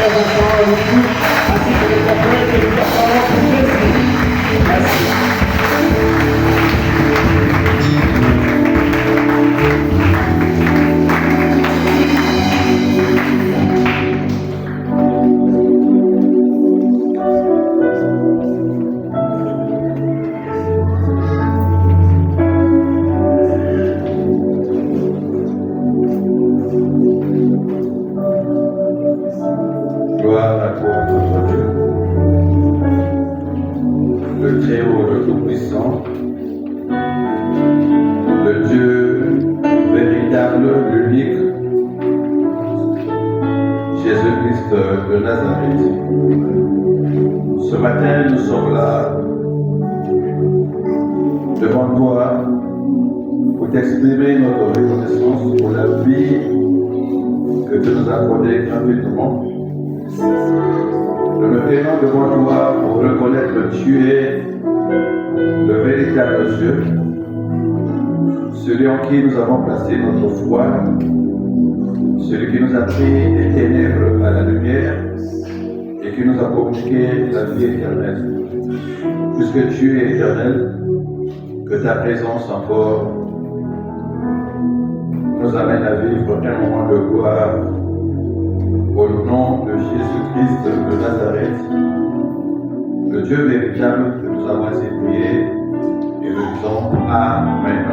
chers enfants, allons-nous, ainsi que les prophètes et nous acclamons pour Jésus. Merci. Gloire à toi, notre Dieu, le Très-Haut, le Tout-Puissant, le Dieu véritable, l'unique, Jésus-Christ de Nazareth. Ce matin, nous sommes là devant toi pour t'exprimer notre reconnaissance pour la vie que tu nous as accordée gratuitement. Nous nous tenons devant toi pour reconnaître que tu es le véritable Dieu, celui en qui nous avons placé notre foi, celui qui nous a pris des ténèbres à la lumière et qui nous a communiqué la vie éternelle. Puisque tu es éternel, que ta présence encore nous amène à vivre un moment de gloire. Au nom de Jésus-Christ de Nazareth, le Dieu véritable que nous avons ainsi prié, et nous disons Amen.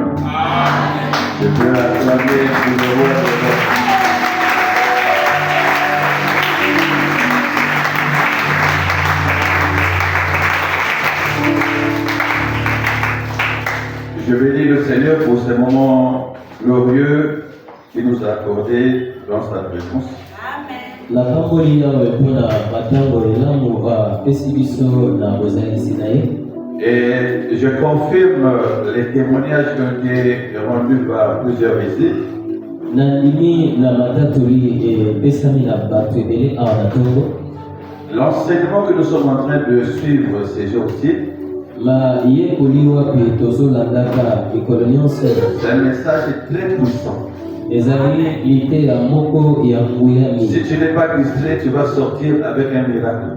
Je peux acclamer pour le roi de l'homme. Je bénis le Seigneur pour ce moment glorieux qu'il nous a accordé dans sa présence. La pamboli yawe mpona matango elamu apesi biso na bozalisi na ye. Et je confirme les témoignages qui ont été rendus par plusieurs ici. Nandimi na matatoli epesami na bato ebele awa na tongo. L'enseignement que nous sommes en train de suivre ces jours-ci, mayekoli wapi tozolandaka ekolo nyonso, c'est un message très puissant. ezali litera moko ya nguya Si mingi. tu n'es pas distrait, tu vas sortir avec un miracle.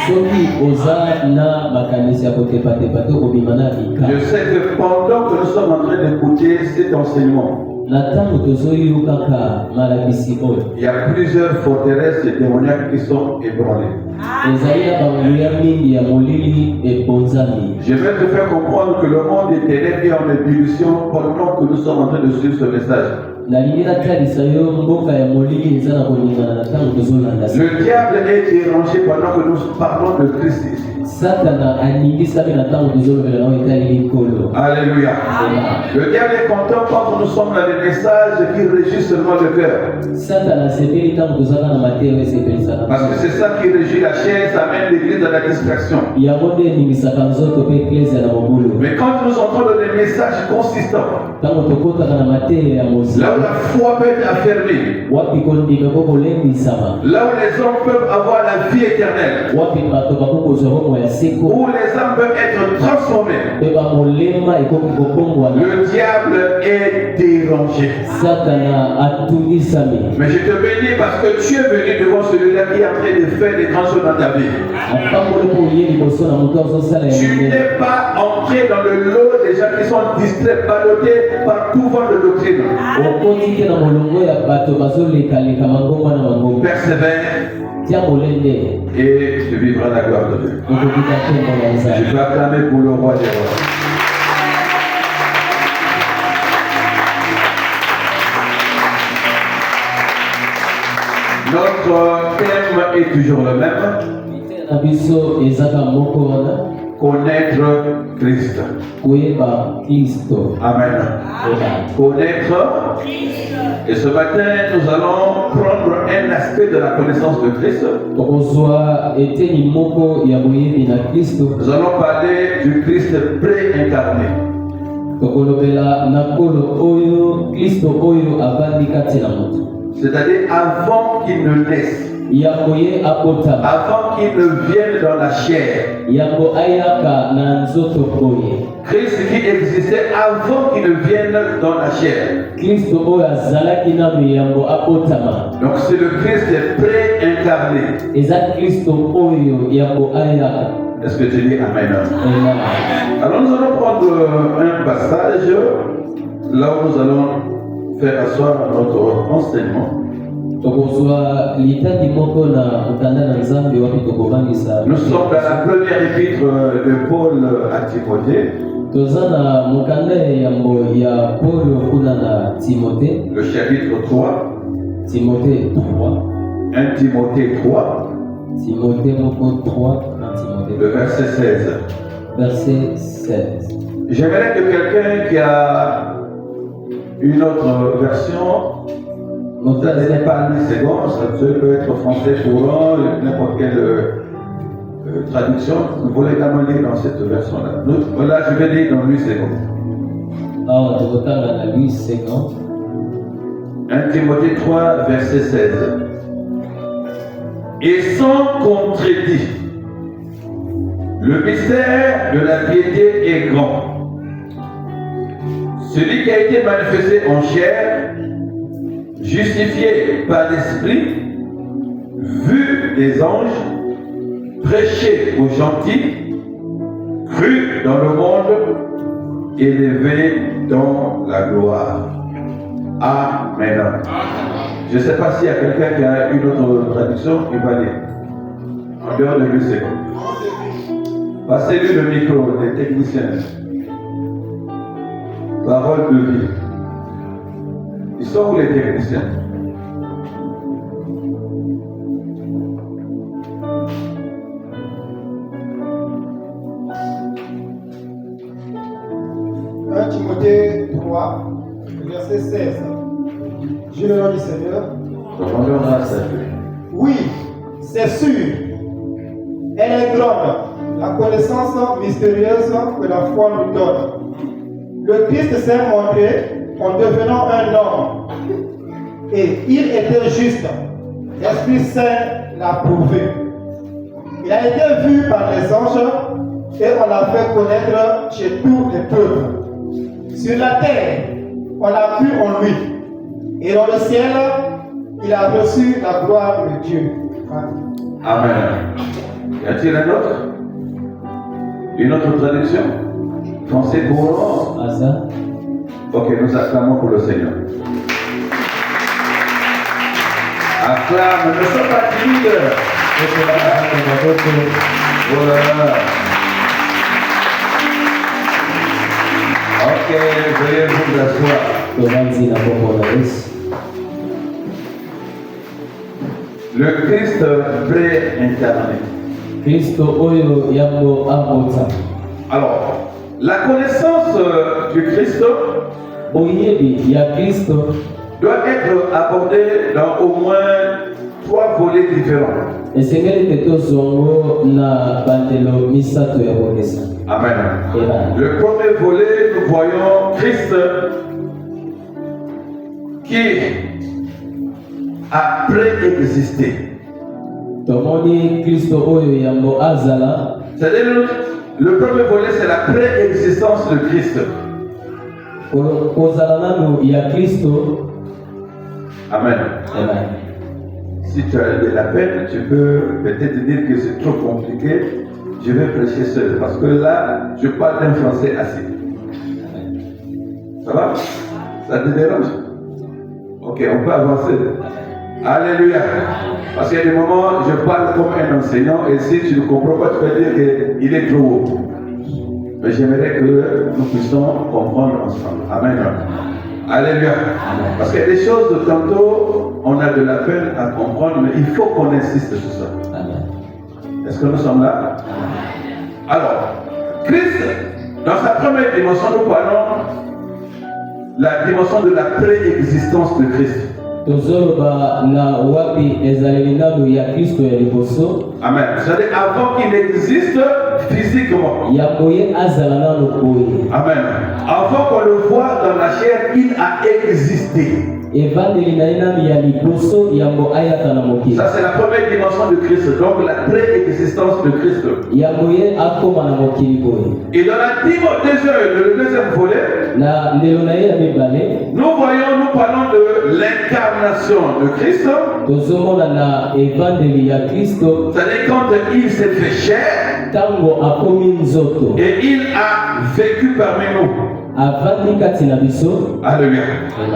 Soki oza na makanisi ya kotepatepa to obima na bika. Je sais que pendant que nous sommes en train d'écouter cet enseignement, Na ntango tozoyokaka malakisi oyo, il y a plusieurs forteresses et démoniaques qui sont ébranlées. ezali na banguya mingi ya molili ebonzami. Je vais te faire comprendre que le monde des ténèbres est en ébullition pendant que nous sommes en train de suivre ce message. nalingi natalisa yo mboka ya molili eza na koningana na ntango tozolanda. Le diable est dérangé pendant que nous parlons de Christ ici. Satana aningisami na ntango tozolobela nao etaleli nkolo. Alléluia. Le diable est content quand nous sommes dans des messages qui régissent seulement le cœur. Satana asepeli ntango tozalaka na mateyo esepelisaka. Parce que c'est ça qui régit la chair, ça amène l'église dans la distraction. yango nde eningisaka nzoto mpe eklezia na mobulu. Mais quand nous entrons dans des messages consistants, ntango tokotaka na mateyo ya là mozima, où la foi peut être affermie, wapi kondima kokolembisama, là où les hommes peuvent avoir la vie éternelle, wapi bato bakokozwa bomoi ya seko, où les âmes peuvent être transformées, mpe bamolema ekoki kobongwana, le diable est dérangé. Satana atungisami. Mais je te bénis parce que tu es venu devant celui-là qui est en train de faire des grandes choses dans ta vie. apamboli mpo oye liboso na moto azosala ya Tu minene. n'es pas entré dans le lot des gens qui sont distraits, ballottés par tout vent de doctrine. okoti te na molongo ya bato bazolekaleka mangomba na mangomba. Persévère tia molende et tu vivras la gloire de Dieu. okokita te mbona Je nzambe. peux acclamer pour le roi des rois. Notre thème est toujours le même, na biso ezaka moko wana, connaître Christ. koyeba Kristo. Amen. Connaître. Et ce matin, nous allons prendre un aspect de la connaissance de Christ. tokozwa eteni moko ya boyebi na Kristo. Nous allons parler du Christ pré-incarné. tokolobela na nkolo oyo Kristo oyo avandi kati na moto, C'est-à-dire avant qu'il ne naisse, yango ye abotama, avant qu'il ne vienne dans la chair. yango ayaka na nzoto boye. Christ qui existait avant qu'il ne vienne dans la chair. Kristo oyo azalaki nanu yango abotama. Donc c'est le Christ pré-incarné. incarné. eza Kristo oyo ya koayaka. Est-ce que tu dis Amen? Amen. Alors nous allons prendre un passage là où nous allons faire asseoir notre enseignement. tokozwa litaki moko na mokanda na nzambe wapi tokovangisa. Nous sommes dans la première épître de Paul à Timothée. toza na mokanda yambo ya Paulo kuna na Timothée. Le chapitre 3. Timothée 3. 1 Timothée 3. Timothée moko 3 na Timothée. Le verset 16. Verset 16. J'aimerais que quelqu'un qui a une autre version, ça n'est pas 10 secondes, ça peut être français courant, n'importe quelle traduction, vous voulez également lire dans cette version-là. Voilà, je vais lire dans 8 secondes. Alors, tokotanga na 8 secondes. 1 Timothée 3, verset 16. Et sans contredit, le mystère de la piété est grand. Celui qui a été manifesté en chair, justifié par l'Esprit, vu des anges, prêché aux gentils, cru dans le monde, élevé dans la gloire. Amen. Je ne sais pas s'il y a quelqu'un qui a une autre traduction qui va lire. En dehors de 8 secondes. Passez-lui le micro des techniciens. Parole de vie. Ils sont où les techniciens? Timothée 3, verset 16. Je le nom du Seigneur. Oui, c'est sûr. Elle est grande, la connaissance mystérieuse que la foi nous donne. Le Christ s'est montré en devenant un homme. Et il était juste. L'Esprit Saint l'a prouvé. Il a été vu par les anges et on l'a fait connaître chez tous les peuples. Sur la terre, on l'a vu en lui. Et dans le ciel, il a reçu la gloire de Dieu. Amen. Y a-t-il un autre? Une autre traduction? Français courant? Ok, nous acclamons pour le Seigneur. Acclame, ne sois pas timide. Voilà. Ok, veuillez vous asseoir. Le Christ pré-incarné. Alors, la connaissance du Christ doit être abordée dans au moins 3 volets différents. Amen. Le premier volet, nous voyons Christ qui a préexisté. C'est-à-dire, le premier volet, c'est la préexistence de Christ. Amen. Si tu as de la peine, tu peux peut-être dire que c'est trop compliqué. Je vais prêcher seul parce que là, je parle un français assis. Ça va? Ça te dérange? Ok, on peut avancer. Alléluia. Parce qu'il y a des moments, je parle comme un enseignant et si tu ne comprends pas, tu peux dire qu'il est trop haut. Mais j'aimerais que nous puissions comprendre ensemble. Amen. Alléluia. Parce qu'il y a des choses, tantôt, on a de la peine à comprendre, mais il faut qu'on insiste sur ça. Est-ce que nous sommes là? Alors, Christ, dans sa première dimension, nous parlons la dimension de la préexistence de Christ. Amen. C'est-à-dire avant qu'il n'existe physiquement. Amen. Avant qu'on le voie dans la chair, il a existé. evangeli na ye nani ya liboso yango ayaka na mokili Ça, c'est la première dimension de Christ. Donc, la préexistence de Christ. yango ye akóma na mokili boye Et dans le deuxième volet, na ndelo na ye ya mibale nous parlons de l'incarnation de Christ. tozomona na evangeli ya kristo C'est-à-dire quand il s'est fait chair ntango akómi nzoto et il a vécu parmi nous. avandi kati na biso. Alléluia.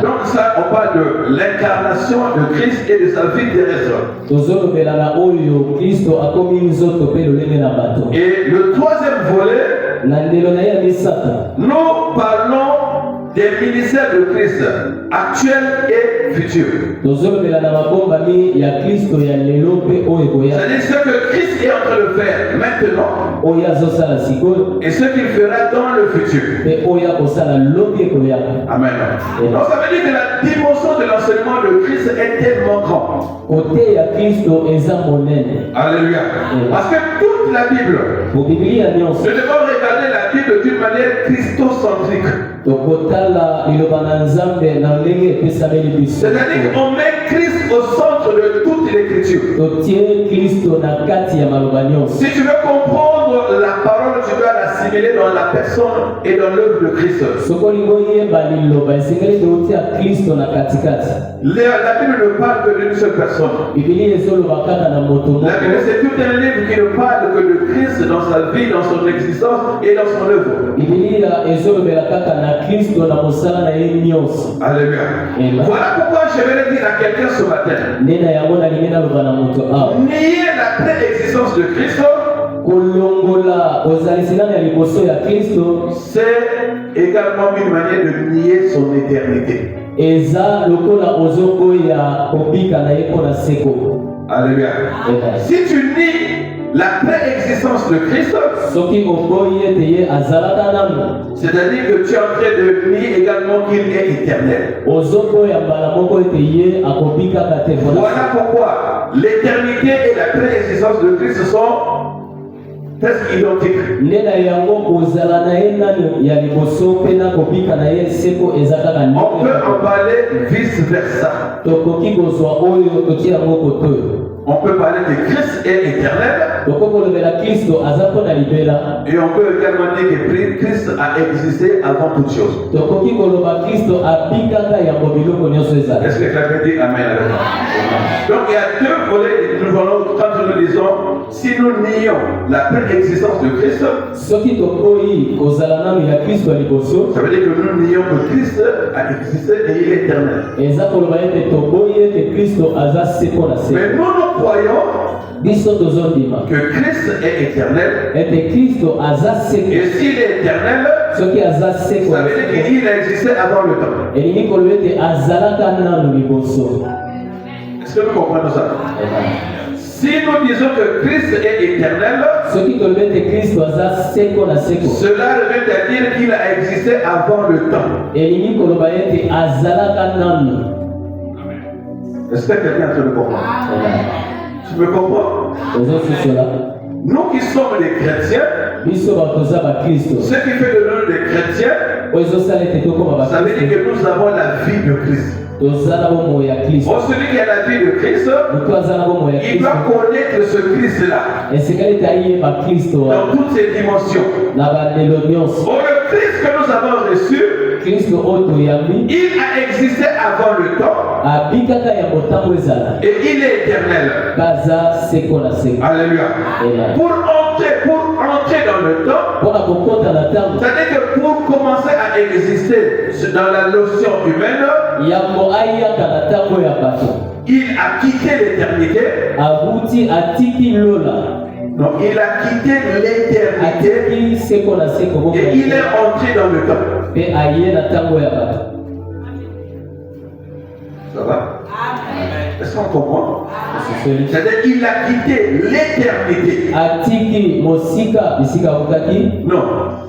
Donc ça, on parle de l'incarnation de Christ et de sa vie terrestre. tozolobela na oyo kristo akómi nzoto mpe lolenge na bato. Et le troisième volet, na ndelo na ye ya misato nous parlons des ministères de Christ actuels et futurs. tozolobela na mabombami ya kristo ya lelo mpe oyo ekoya C'est-à-dire ce que Christ est en train de faire maintenant oyo azosala sikoyo et ce qu'il fera dans le futur. mpe oyo akosala lobi ekoyaka. Amen. Donc ça veut dire que la dimension de l'enseignement de Christ est tellement grande. kote ya kristo eza monene. Alléluia. Parce que toute la Bible, bobiblia nyonso nous devons regarder la Bible d'une manière christocentrique. tokotala liloba na nzambe na ndenge epesameli biso. C'est-à-dire qu'on met Christ au centre de toute l'écriture. totie kristo na kati ya maloba nyonso. Si tu veux comprendre la parole, tu dois l'assimiler dans la personne et dans l'œuvre de Christ. soki olingi oyeba liloba esengeli totia kristo na katikati. La Bible ne parle que d'une seule personne. bibilia ezoloba kaka na moto moko. La Bible, c'est tout un livre qui ne parle que de Christ dans sa vie, dans son existence et dans son œuvre. bibilia ezolobela kaka na kristo na mosala na ye nyonso. Alléluia. Amen. Voilà pourquoi je vais le dire à quelqu'un ce matin. nde na yango nalingi naloba na moto awa Nier la préexistence de Christ, kolongola ozalisi nani ya liboso ya kristo c'est également une manière de nier son éternité. eza lokola ozokoya kobika na ye mpo na seko. Alléluia. Amen. Si tu nies la préexistence de Christ, soki oboyi ete ye azalaka nanu c'est-à-dire que tu es en train de nier également qu'il est éternel. ozokoya mbala moko ete ye akobikaka te mpo na Voilà pourquoi l'éternité et la préexistence de Christ sont presque identiques. nde na yango kozala na ye nani ya liboso mpe na kobika na ye seko eza kaka On peut en parler vice versa. tokoki kozwa oyo totia yango kotoyo. On peut parler que Christ est éternel tokoki kolobela kristo aza mpo na libela. et on peut également dire que Christ a existé avant toute chose. tokoki koloba kristo abikaka yango biloko nyonso ezala. Est-ce que quelqu'un dit Amen avec moi? Donc il y a deux volets. Nous voyons quand nous disons si nous nions la préexistence de Christ, soki tokoyi kozala nanu ya kristo ya liboso ça veut dire que nous nions que Christ a existé et il est éternel. eza koloba ete toboyi ete kristo aza seko na seko. Mais nous croyons biso tozondima que Christ est éternel ete kristo aza seko. et s'il est éternel, soki aza seko ça veut dire qu'il a existé avant le temps. elingi koloba ete azalaka nanu liboso. Est-ce que nous comprenons ça? Si nous disons que Christ est éternel, soki toloba ete kristo aza seko na seko cela revient à dire qu'il a existé avant le temps. elingi koloba ete azalaka nanu. Est-ce que quelqu'un est en train de comprendre? Tu me comprends? ozosusola Nous qui sommes des chrétiens, biso bato toza bakristo ce qui fait de nous des chrétiens, oyo ezosala ete tokoma ça veut dire bakristo que nous avons la vie de Christ. toza na bomoi ya kristo. Pour celui qui a la vie de Christ, moto aza na bomoi ya il kristo doit connaître ce Christ-là esengeli ete ayeba kristo dans toutes ses dimensions. na bandelo nyonso. Pour le Christ que nous avons reçu, kristo oyo toyambi il a existé avant le temps abikaka ya motango ezala et il est éternel. kaza seko na seko. Alléluia. Amen. Pour entrer dans le temps, mpona kokota na ntango c'est-à-dire que pour commencer à exister dans la notion humaine, yango ayaka na ntango ya bato il a quitté l'éternité. abuti atiki lola Non, il a quitté l'éternité atiki seko na seko bongo et il est entré dans le temps. mpe aye na ntango ya bato. Ça va? Est-ce qu'on comprend? Osisoli. C'est-à-dire qu'il a quitté l'éternité. atiki mosika bisika akokaki Non,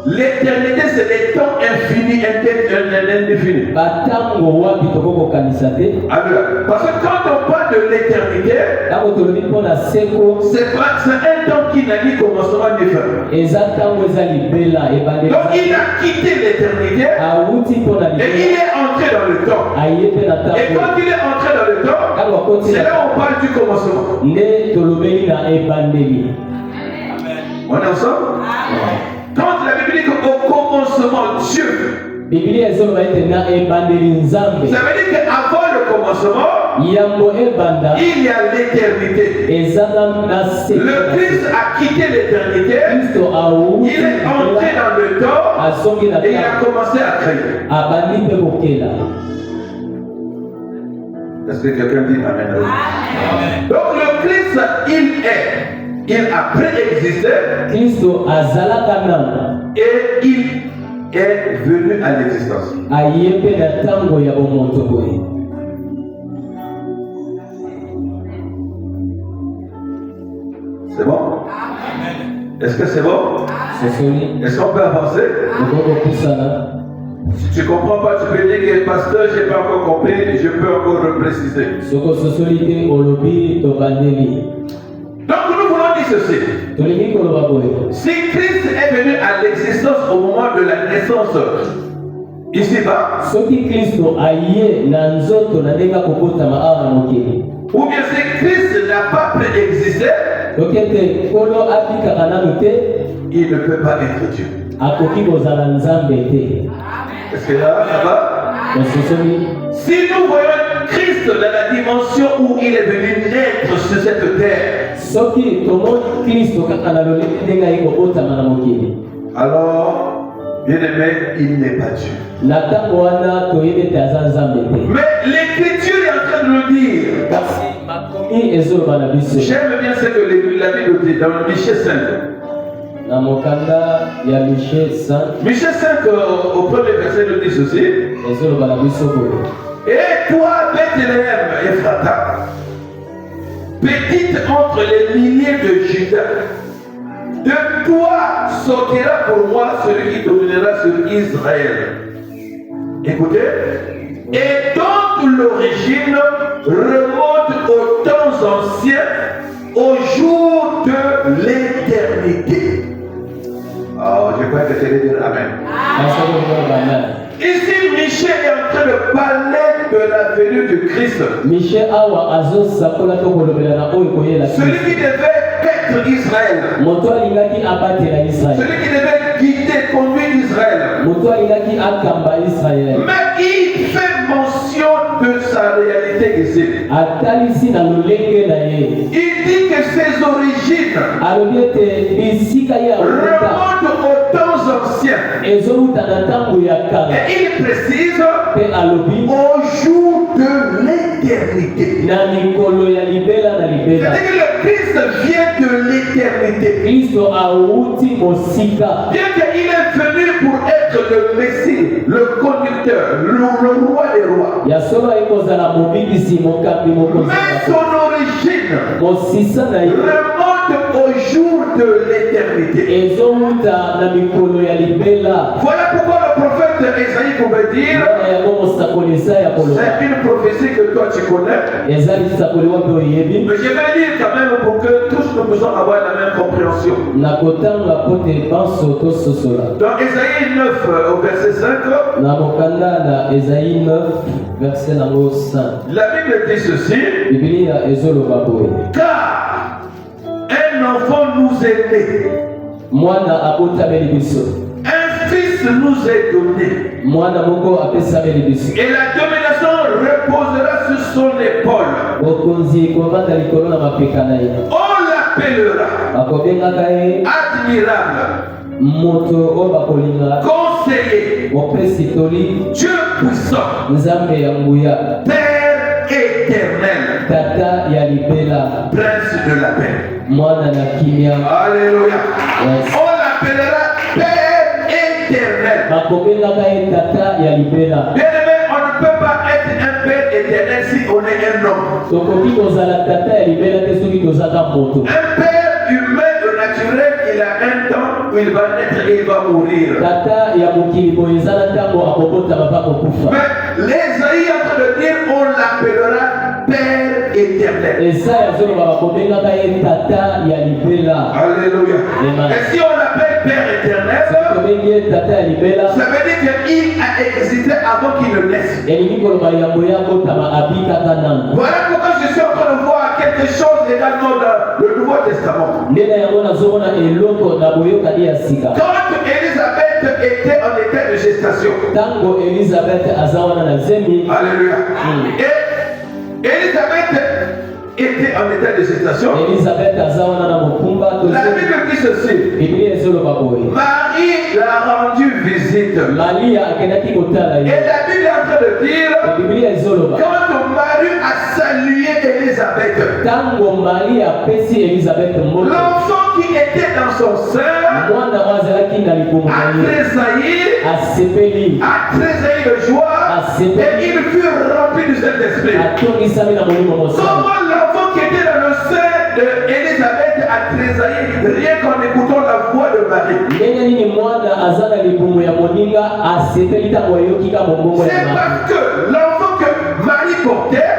l'éternité c'est les temps infinis, indéfinis. batango wapi tokokokanisa te. Alors, parce que quand on parle de l'éternité, c'est un temps qui n'a ni commencement ni fin. Donc il a quitté l'éternité et il est entré dans le temps. Et quand il est entré dans le temps, c'est là où on parle du commencement. On est ensemble? Quand la Bible dit qu'au commencement, Dieu, ça veut dire qu'avant le commencement, il y a l'éternité. Le Christ a quitté l'éternité, il est entré dans le temps et il a commencé à créer. Est-ce que quelqu'un dit Amen? Donc le Christ, il a préexisté et il est venu à l'existence. C'est bon? Est-ce que c'est bon? Est-ce qu'on peut avancer? Si tu ne comprends pas, tu peux dire que pasteur, je n'ai pas encore compris, je peux encore le préciser. Donc nous voulons dire ceci. Si Christ est venu à l'existence au moment de la naissance, ici-bas, ou bien si Christ n'a pas préexisté, il ne peut pas être Dieu. Est-ce que là, ça va? Si nous voyons Christ dans la dimension où il est venu naître sur cette terre, alors, bien aimé, il n'est pas Dieu. Mais l'Écriture est en train de nous dire. J'aime bien ce que la Bible dit dans Michée 5. Michée 5 au premier verset nous dit ceci. Et toi, Bethléem, Ephrata, petite entre les milliers de Juda, de toi sortira pour moi celui qui dominera sur Israël. Écoutez, et dont l'origine remonte aux temps anciens, au jour de l'éternité. Oh, je crois que tu allais dire Amen. Ici, Michée est en train de parler de la venue du Christ. Celui qui devait être Israël. Celui qui devait guider, conduire Israël. Mais il fait mention de sa réalité ici. Il dit que ses origines remontent aux temps anciens. Et il précise au jour de l'éternité. C'est-à-dire que le Christ vient de l'éternité. Bien qu'il est venu pour être le Messie, le conducteur, le roi des rois. Mais son origine remonte au jour de l'éternité. Voilà pourquoi le prophète Esaïe pouvait dire, c'est une prophétie que toi tu connais. Mais je vais lire quand même pour que tous nous puissions avoir la même compréhension. Dans Esaïe 9 au verset 5, la Bible dit ceci, car un enfant nous est né, un fils nous est donné, et la domination reposera sur son épaule. On l'appellera admirable, conseiller, Dieu puissant, Père éternel, Prince de la paix. Alléluia. On l'appellera Père éternel. Bien aimé, on ne peut pas être un Père éternel si on est un homme. Un Père humain naturel, il a un temps où il va naître et il va mourir. Mais l'Ésaïe est en train de dire, on l'appellera Père éternel. Alléluia. Amen. Et si on l'appelle Père éternel, ça veut dire qu'il a existé avant qu'il ne naisse. Voilà pourquoi je suis en train de voir quelque chose également dans le Nouveau Testament. Quand Élisabeth était en état de gestation. Alléluia. Et Élisabeth était en état de gestation. La Bible dit ceci. Marie l'a rendu visite. Et la Bible est en train de dire, quand Marie a salué Élisabeth, l'enfant qui était dans son sein a tressailli de joie et il fut rempli du Saint-Esprit. Comment l'enfant qui était dans le sein d'Élisabeth a tressailli rien qu'en écoutant la voix de Marie? C'est parce que l'enfant que Marie portait,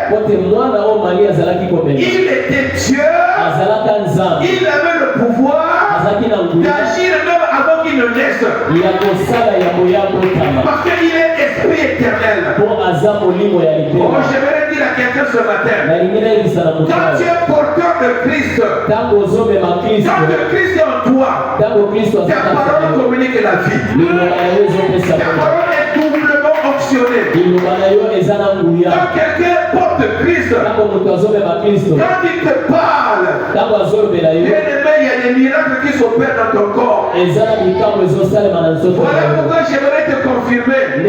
il était Dieu, il avait le pouvoir d'agir même avant qu'il ne naisse. Parce qu'il est esprit éternel. Oh, j'aimerais dire à quelqu'un ce matin, quand tu es porteur de Christ, quand le Christ est en toi, ta parole communique la vie. Ta parole est doublement optionnée. Quand quelqu'un porte Christ, quand il te parle, bien-aimé, il y a des miracles qui s'opèrent dans ton corps. Voilà pourquoi j'aimerais te confirmer. Ne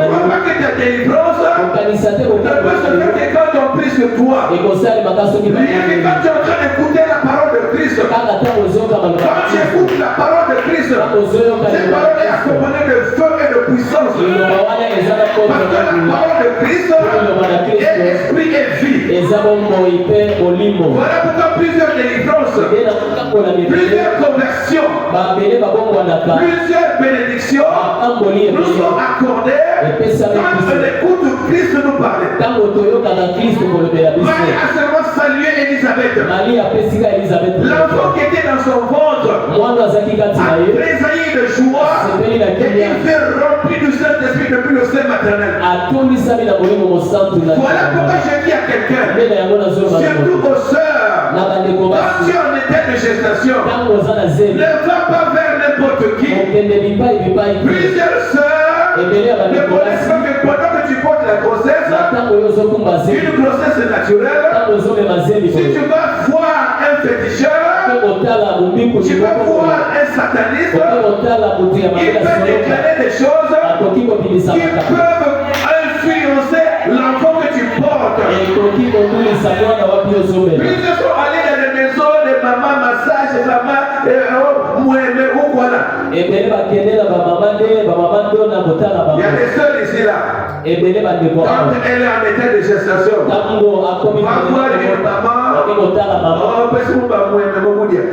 crois pas que ta délivrance ne peut se faire que quand on prie sur toi. Rien que quand tu es en train d'écouter la parole de Christ, quand tu écoutes la parole de Christ, cette parole est accompagnée de feu et de puissance. Parce que la parole de Christ est esprit et vie. Voilà pourquoi plusieurs délivrances, plusieurs conversions, plusieurs bénédictions nous sont accordées quand on écoute Christ nous parler. Marie a seulement salué Élisabeth. L'enfant qui était dans son ventre a tressailli de joie et il fait rempli du Saint-Esprit depuis le sein maternel. Voilà pourquoi je dis à quelqu'un, surtout aux sœurs, quand tu es en état de gestation, ne va pas vers n'importe qui. Plusieurs sœurs ne connaissent pas que pendant que tu portes la grossesse, une grossesse naturelle, si tu vas voir un féticheur, tu vas voir un sataniste, il peut déclarer des choses qui peuvent influencer l'enfant que tu portes. Plusieurs sont allés dans les maisons de maman massage, maman mouémé ou voilà. Il y a des sœurs ici là. Quand elle est en état de gestation, va voir une maman. Oh, parce que va mouémé mon dire.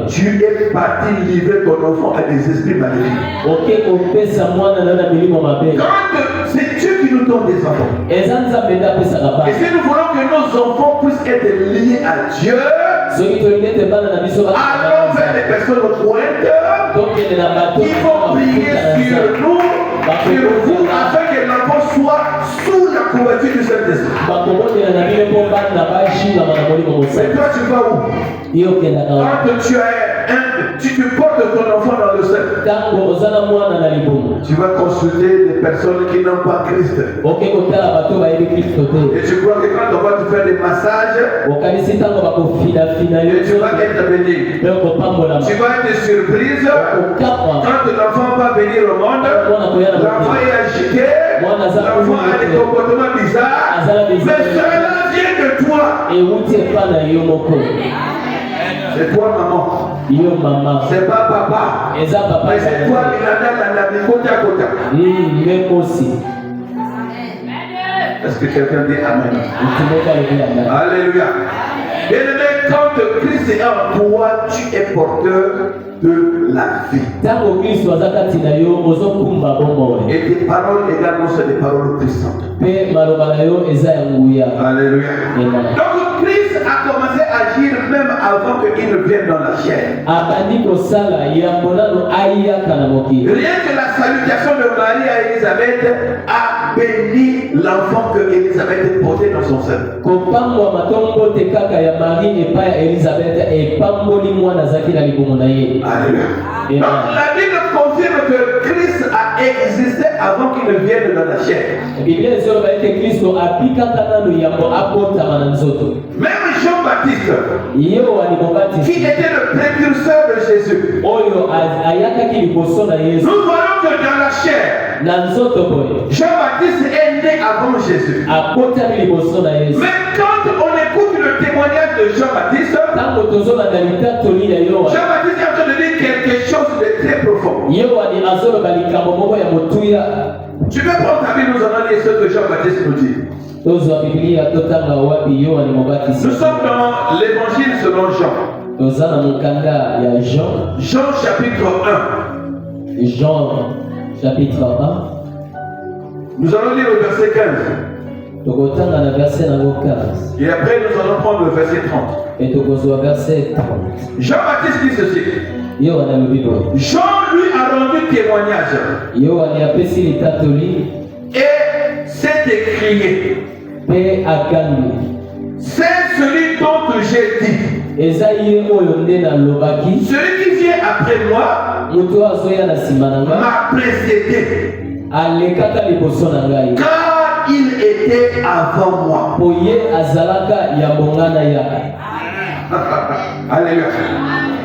Tu es parti livrer ton enfant à des esprits maléfiques. Quand c'est Dieu qui nous donne des enfants. Et si nous voulons que nos enfants puissent être liés à Dieu, allons vers des personnes pointes qui vont prier sur nous, sur vous, afin que l'enfant soit sous la couverture du Saint-Esprit. Mais toi, tu vas où? Quand tu portes ton enfant dans le sein, tu vas consulter des personnes qui n'ont pas Christ. Et tu crois que quand on va te faire des massages, tu vas être béni. Tu vas être surprise quand l'enfant va venir au monde. L'enfant est agité, l'enfant a des comportements bizarres, mais cela vient de toi. C'est toi maman. C'est pas papa. Mais c'est toi Est-ce que quelqu'un dit Amen? Alléluia. Bien-aimé, quand Christ est en toi, tu es porteur de la vie. Tango Kristo azakati na yo ozokumba bombo. Et tes paroles également sont des paroles puissantes. Pe maloba na yo eza ya nguya. Alléluia. Amen. Donc Christ a commencé à agir même avant qu'il ne vienne dans la chair. Abandi kosala ya monano aya kana moki. Rien que la salutation de Marie à Élisabeth a béni l'enfant que Élisabeth portait dans son sein. Kopangwa matombo te kaka ya Marie epa ya Elisabeth epamboli mwana zaki na libumu na ye. Alléluia. Amen. Donc la Bible confirme que Christ a existé avant qu'il ne vienne dans la chair. Biblia ezoloba ete Kristo apika kana no yambo abotama na nzoto. Même Jean-Baptiste, Yo ali qui mobati était le précurseur de Jésus, oyo ayakaki liboso na Yesu nous voyons que dans la chair, na nzoto boye Jean-Baptiste est né avant Jésus. akotami liboso na Yesu. Mais quand on écoute le témoignage de Jean-Baptiste, Tango tozolanda litatoli ya Yohana, Jean-Baptiste est en train de dire quelque chose de très profond. Yohana azoloba likambo moko ya motuya. Tu peux prendre ta Bible, nous allons lire ce que Jean-Baptiste nous dit. Tozwa Biblia totanga wapi Yohana mobatisi. Nous sommes dans l'évangile selon Jean. Toza na mokanda ya Jean, Jean chapitre 1. Jean chapitre 1. Nous allons lire le verset 15. Tokotanga na verset nango 15 Et après, nous allons prendre le verset 30. et tokozwa verset 30. Jean-Baptiste dit ceci. Yohana lobi boye. Jean lui a rendu témoignage Yohana apesi litatoli et s'est écrié. mpe akambi. C'est celui dont j'ai dit. Eza ye oyo nde nalobaki Celui qui vient après moi moto azoya na nsima na nga m'a précédé. alekaka liboso na ngai Car il était avant moi. po ye azalaka ya bonga na ya. Alléluia.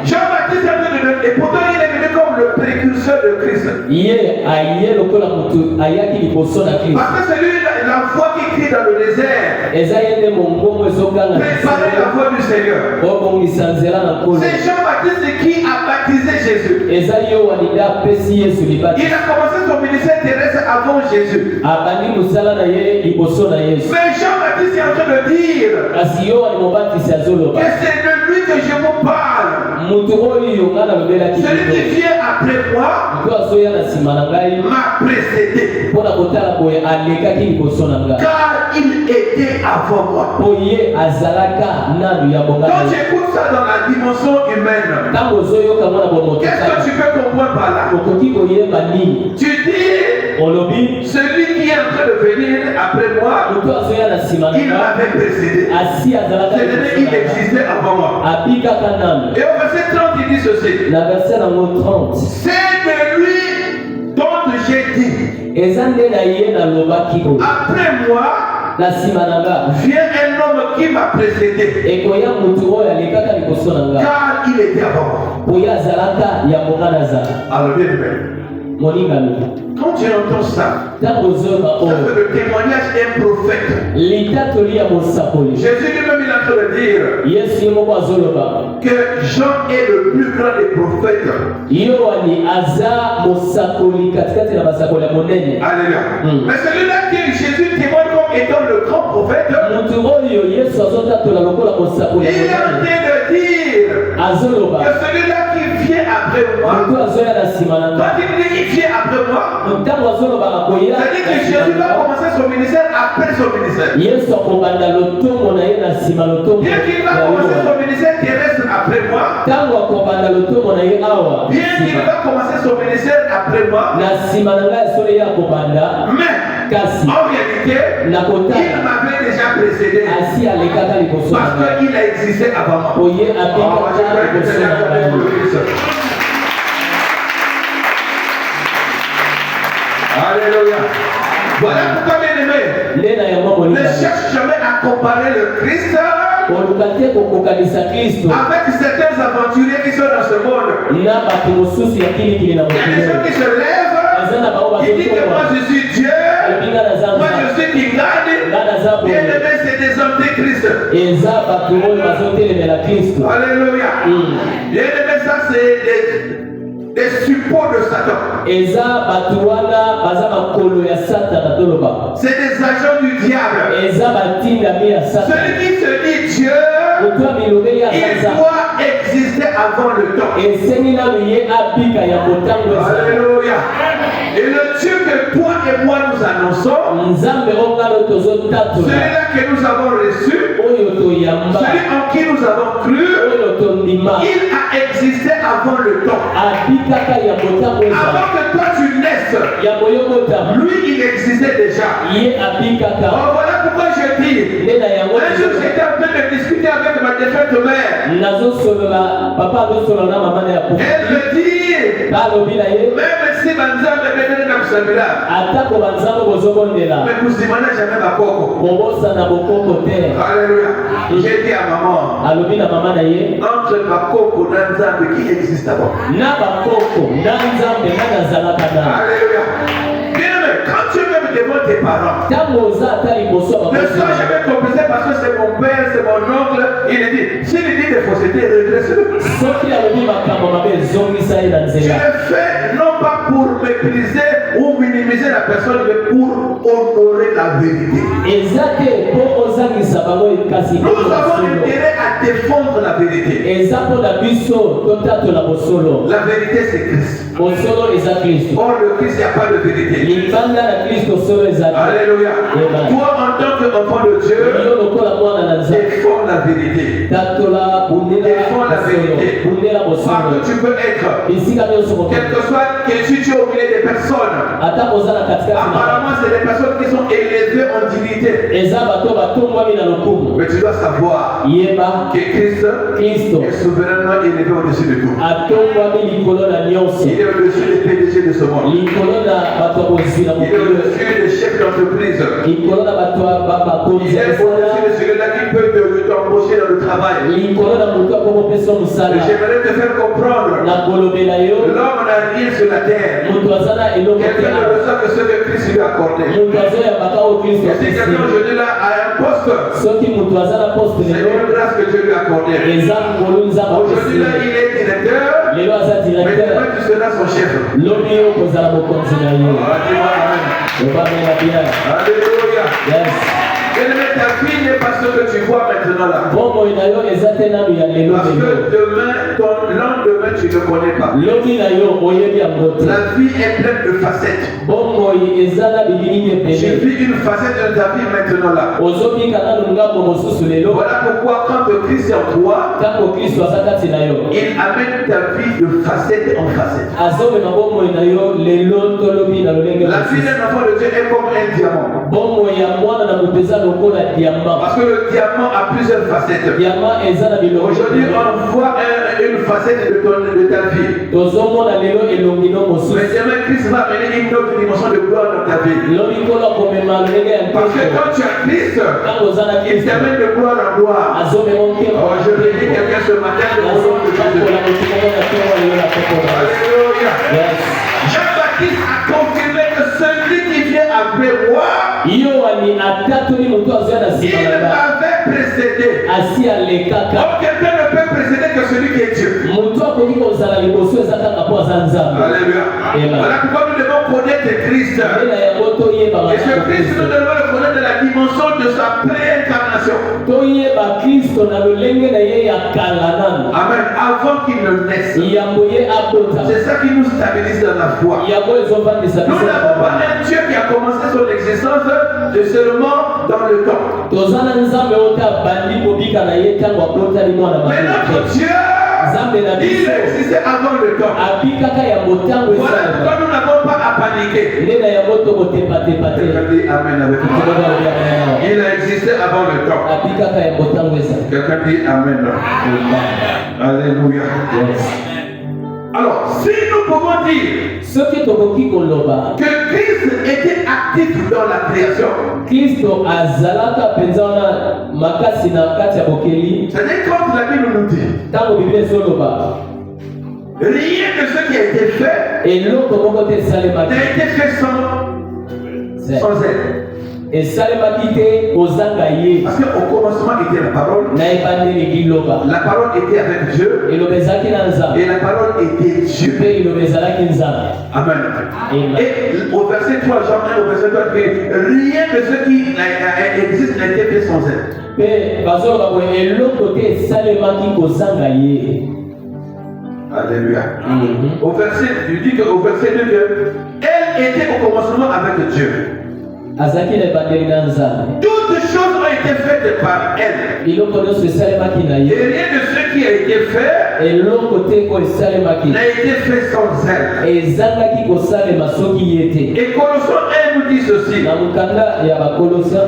Jean-Baptiste est venu et pourtant il est venu comme le précurseur de Christ. Ye aye lokola moto ayaki liboso na Kristo. Parce que c'est lui la voix qui crie dans le désert. Eza ye nde mongongo ezoganga Préparez la voix du Seigneur. obongisa nzela na nkolo. C'est Jean-Baptiste qui a baptisé Jésus. Eza Yohana nde apesi Yesu libati. Il a commencé son ministère terrestre avant Jésus. Abandi mosala na ye liboso na Yesu. Mais Jean-Baptiste est en train de dire Kasi Yohana mobatisi azoloba que c'est de lui que je vous parle. moto oyo nga nalobelaki Celui qui vient après moi moto azoya na nsima na ngai m'a précédé. mpo na kotala boye alekaki liboso na ngai Car il était avant moi. po ye azalaka nanu ya bonga na Quand ye. j'écoute ça dans la dimension humaine, Ntango ozoyoka mwana bomoto qu'est-ce que tu peux comprendre par là? okoki koyeba nini Tu dis, olobi celui qui est en train de venir après moi, moto azoya na nsima na il ngai m'avait précédé. asi azalaka C'est-à-dire liboso il na ngai existait avant moi. abikaka nanu. Et au verset 30, il dit ceci. Na verset nango 30 C'est de lui dont j'ai dit. eza nde na ye nalobaki boye Après moi, na nsima na nga vient un homme qui m'a précédé. ekoya motu oyo alekaka liboso na nga Car il était avant moi. po ye azalaka ya bonga na zala Alors bien aimé, moningano. quand tu entends ça, Ntango ozoyoka ça oyo fait le témoignage d'un prophète. litatoli ya mosakoli Jésus lui-même il est en train de dire Yesu ye moko azoloba que Jean est le plus grand des prophètes. Yohani aza mosakoli katikati na basakoli ya monene. Alléluia. Mais celui-là qui Jésus témoigne comme étant le grand prophète, Motu oyo Yesu azotatola lokola mosakoli il est ya en monene train de dire azoloba que celui-là qui vient après moi, motu azoya na nsima na nga. quand il dit il vient après moi, Ntango azoloba akoya c'est-à-dire que Jésus va commencer son ministère après son ministère. Yesu akobanda lotongo na ye na nsima lotongo Bien qu'il va ya commencer Yohana. son ministère terrestre après moi, Ntango akobanda lotongo na ye awa bien qu'il va commencer son ministère après moi, na nsima na ngai solo ye akobanda mais kasi en réalité, na il kotala m'avait déjà précédé asi alekaka liboso na parce ngai qu'il a existé avant moi. po ye Oh, je abikaka crois que liboso c'est na la ngai. pour le Christ. Alléluia. Voilà pourquoi, bien aimé, nde na yango ne molinga cherche jamais à comparer le Christ koluka te kokokanisa Kristo avec certains aventuriers qui sont dans ce monde. na bato mosusu ya kilikili na Il y a des gens mokili qui se lèvent, eza na bango ils disent que moi bazokoa je suis Dieu, alobi nga naza moi je nzambe suis Kingadi. nga naza Bien boye aimé, c'est des antéchrists. eza bato oyo bazotelemela Kristo. Alléluia. Bien aimé, ça c'est des suppôts de Satan. eza bato wana baza makolo ya satana toloba C'est des agents du diable. eza batindami ya satana Celui qui se dit Dieu Moto amilobeli il asanza. doit exister avant le temps. Esengi nanu ye abika ya motango ezala. Alléluia. Et le Dieu que toi et moi nous annonçons, Nzambe ongalo tozotatola. celui-là que nous avons reçu, Oyo toyamba. celui en qui nous avons cru, Oyo tondima. il a existé avant le temps. Abikaka ya motango ezala. Avant que toi tu naisses, Ya moyobota. lui il existait déjà. Ye abikaka. Oh, voilà pourquoi je dis. Nena yango. Un jour j'étais en train de discuter avec ma défunte mère. Nazosolola papa azosolola na mama na ya kufa. Elle me dit, Balobi na ye. même si Banzambe est dans ce là, Atako banzambo bozobondela. mais nous n'avons jamais ma coco. Kobosana bokoko te. Alléluia. J'ai dit à maman, Alobi na mama na ye. entre ma coco et Banzambe qui existe avant. Na bakoko na nzambe na nazalaka na. Alléluia. Bien aimé, quand tu es même devant tes parents, Ntango oza ata liboso ya ne sois bakosi. jamais compensé parce que c'est mon père, c'est mon oncle. Il dit, s'il dit des faussetés, redresse-le. Soki alobi makambo mabe ezongisa ye na Je nzela. le fais non pas pour mépriser ou minimiser la personne, mais pour honorer la vérité. Eza te mpo ozangisa bango kasi Nous avons bosolo. intérêt à défendre la vérité. Eza mpo na biso totatola bosolo. La vérité, c'est Christ. Bosolo eza Kristo. Or, le Christ, il n'y a pas de vérité. Libanda na Kristo solo ezali. Alléluia. Amen. Toi, en tant qu'enfant de Dieu, Yo lokola mwana na nzambe. défends la vérité. Tatola bundela Défends la bosolo. vérité. Bundela Partout bosolo. tu peux être. Bisika nyonso Quel kokoka. que soit que si tu es au milieu des personnes. Ata kozala katikati na Apparemment, c'est des personnes qui sont élevées en dignité. eza bato batongwami na lokumu. Mais tu dois savoir Yeba que Christ Kristo est souverainement élevé au-dessus de tout. atongwami likolo na nyonso. Il est au-dessus des PDG de ce monde. Likolo na bato ya kozwi na Il est mokili. au-dessus des chefs d'entreprise. Likolo na bato ya bakonzi Il ya est au-dessus mosala. de celui-là qui peut t'embaucher dans le travail. Likolo na moto akokopesa Et mosala. j'aimerais te faire comprendre, Na kolobela yo l'homme n'a rien sur la terre. moto aza na eloko te Quelqu'un ne awa. reçoit que ce que Christ lui a accordé. moto azoyambaka oyo kristo Et si quelqu'un apesi. aujourd'hui là a un poste, soki moto aza na poste c'est lelo une grâce que Dieu lui a accordée. eza ngolu nzambe Aujourd'hui là, apesi. il est directeur, lelo aza mais directeur. demain tu seras son chef. lobi yo kozala mokonzi na yo. Ah, dis-moi Amen. obamela bien. Alléluia. Yes. Bien-aimé, ta vie n'est pas ce que tu vois maintenant là. bomoi na yo eza te nanu ya lelo Parce lelo. que demain, ton lendemain, tu ne connais pas. lobi na yo oyebi yango te. La vie est pleine de facettes. bomoi eza na bilili J'ai ebele. vu une facette de ta vie maintenant là. ozobika nanu ngambo mosusu lelo. Voilà pourquoi quand Christ est en toi, ntango kristo aza kati na yo il amène ta vie de facette en facette. azomema bomoi na yo lelo tolobi na lolenge La vie mosusu. d'un enfant de Dieu est comme un diamant. bomoi ya mwana na moto eza lokola diamant. Parce que le diamant a plusieurs facettes. diamant eza na biloko Aujourd'hui, on voit une facette de ta vie. tozomona lelo elongino Mais mosusu. demain, Christ va amener une autre dimension de gloire dans ta vie. lobi kola komema lolenge ya Parce que mpeko. quand tu as Christ, ntango oza na il kristo t'amène de gloire en gloire. azomema nkema. Oh, je bénis quelqu'un ce matin de au nom de Jésus. nazotambola motukongo na ntongo lelo na kokola. Alléluia. Yes. Jean-Baptiste a confirmé que celui qui vient après moi, yowani atatoli moto azoya na il nsima na nga m'avait précédé. asi alekaka. Donc quelqu'un ne peut précéder que celui qui est Dieu. moto akoki kozala liboso eza kaka mpo aza nzambe. Alléluia. Amen. Voilà pourquoi nous devons connaître Christ. mpela yango toyeba Et ce Christ, nous devons le connaître de la dimension de sa préincarnation. toyeba kristo na lolenge na ye ya kala nanu. Amen. Avant qu'il ne naisse. yango ye abota. C'est ça qui nous stabilise dans la foi. yango ezovandisa Nous biso. n'avons pas un Dieu qui a commencé son existence de seulement dans le temps. toza na nzambe oyo te abandi kobika na ye ntango abotali mwana Mais notre mabe. Dieu, nzambe na il biso existait avant le temps. abikaka yango ntango Voilà esalaka. pourquoi nous n'avons pas à paniquer. nde na yango tokotepatepa te. Quelqu'un dit Amen avec moi. Il a existé avant le temps. abikaka yango ntango ezalaka. Quelqu'un dit Amen. Alléluia. Alors, si nous pouvons dire soki tokoki koloba que Christ était actif dans la création, kristo azalaka mpenza wana makasi na kati ya bokeli. c'est-à-dire quand la Bible nous dit ntango biblia ezoloba rien de ce qui a été fait eloko moko te esalemaki n'a été fait sans elle. esalemaki te kozanga ye. Parce qu'au commencement était la parole, na ebandeli liloba la parole était avec Dieu eloba ezalaki na nzambe et la parole était Dieu. mpe eloba ezalaki nzambe. Amen. Amen. Et au verset 3, Jean 1, au verset 3, il dit, rien de ce qui existe n'a été fait sans elle. Pe bazoloba boye eloko te esalemaki kozanga ye. Alléluia. Au verset, il dit qu'au verset 2 que elle était au commencement avec Dieu. Azaki na ebandeli na Nzambe. Toutes choses ont été faites par elle. Biloko nyonso esalemaki na Et ye. rien de ce qui a été fait Eloko te oyo esalemaki n'a été fait sans elle. ezangaki kosalema soki ye te. Et Colossiens 1 nous dit ceci. Na mokanda ya bakolosien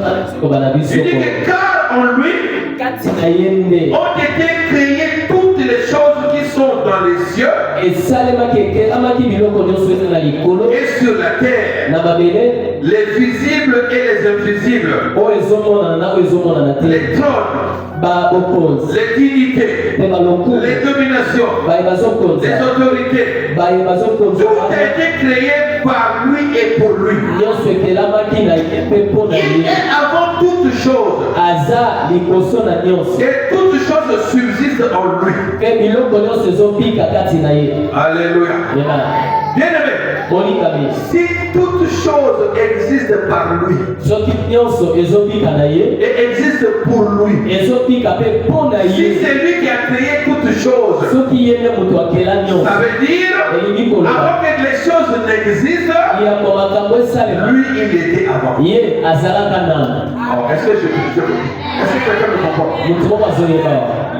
koba na biso Il dit que car en lui kati na ye nde ont été créées toutes les choses qui sont dans les cieux esalemaki ekelamaki biloko nyonso eza na likolo et sur la terre, na mabele les visibles et les invisibles, oyo ezomonana na oyo ezomonana te, les trônes, babokonzi les dignités, mpe balokumu les dominations, baye bazokonza les autorités. baye bazokonza Tout a été créé par lui et pour lui. nyonso ekelamaki na ye mpe mpo na Il ye est avant toute chose. aza liboso na nyonso Et toutes choses subsistent en lui. mpe biloko nyonso ezopika kati na ye. Alléluia. Amen. Bien-aimé, Molikami si toutes choses existent par lui soki nyonso ezopika na ye et existent pour lui, ezopika mpe mpo na si ye c'est lui qui a créé toutes choses, soki ye nde moto akela nyonso ça veut dire, elingi koloba avant que les choses n'existent, yambo makambo esalema lui il était avant. ye azalaka nano. Alors, est-ce que quelqu'un me comprend? Moto moko azoyeba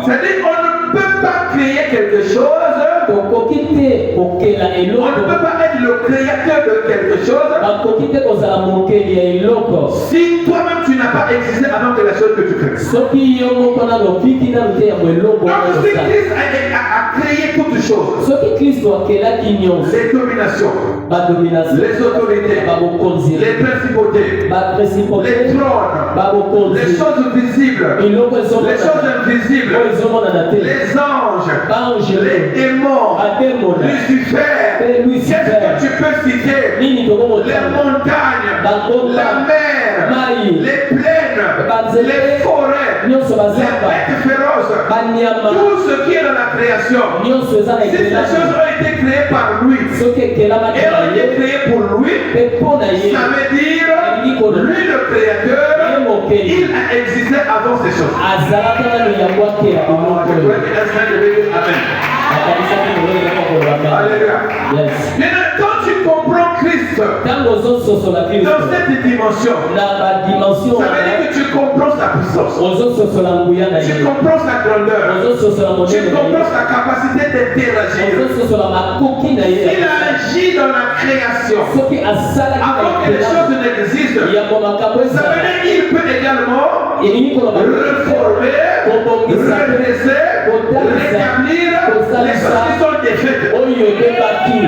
C'est-à-dire qu'on ne peut pas créer quelque chose, tokoki te kokela on ne eloko peut pas être le créateur de quelque chose bakoki te kozala mokeli ya eloko si toi-même tu n'as pas existé avant que la chose que tu crées. soki yo moko nano opiki nano te yango eloko Donc si okosala. Christ a créé toutes choses, soki kristo akelaki nyonso les dominations, badomination les autorités, babokonzi les principautés, baprincipote les trônes, babokonzi les choses visibles, biloko les choses invisibles, oyo ezomonana te les anges, bange les démons, bademona Lucifer, mpe qu'est-ce lucifer que tu peux citer? nini Les tokomotana montagnes, Bangomba, la mer, Maï, les plaines, Banzele, les forêts, nyonso les bazamba bêtes féroces, banyama tout ce qui est dans la création. nyonso eza na Si ces ekelami choses ont été créées par lui soki ekelamaki et na ont ye été créées pour lui, mpe mpo na ye ça veut dire lui le ye créateur, mokeli il a existé avant ces choses. azalaka nano yango akela Je biloko crois oyo que l'instant de dire Amen. akanisaki molelo koloba Alléluia. yes Maintenant, quand tu comprends Christ ntango ozososola dans kristo cette dimension, na badimension ça veut dire que tu comprends sa puissance, ozososola nguya na tu ye comprends sa grandeur, ozososola tu monene na comprends ye sa capacité d'interagir. ozososola makoki na ye Il a agi dans la création soki asalaki avant que les choses n'existent. yango makambo Ça veut ezala dire qu'il peut également elingi koloba reformer, redresser, rétablir les choses qui sont défaites. oyo ebebaki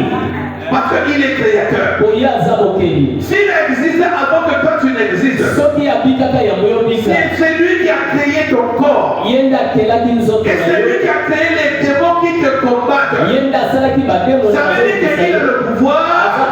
Parce qu'il est créateur. oyo aza mokeli S'il existait avant que toi tu n'existes, soki abikaka yango yo bika c'est lui qui a créé ton corps. ye nde akelaki nzoto Et na c'est lui yo qui a créé les démons qui te combattent. ye nde asalaki bademo Ça veut dire qu'il a le pouvoir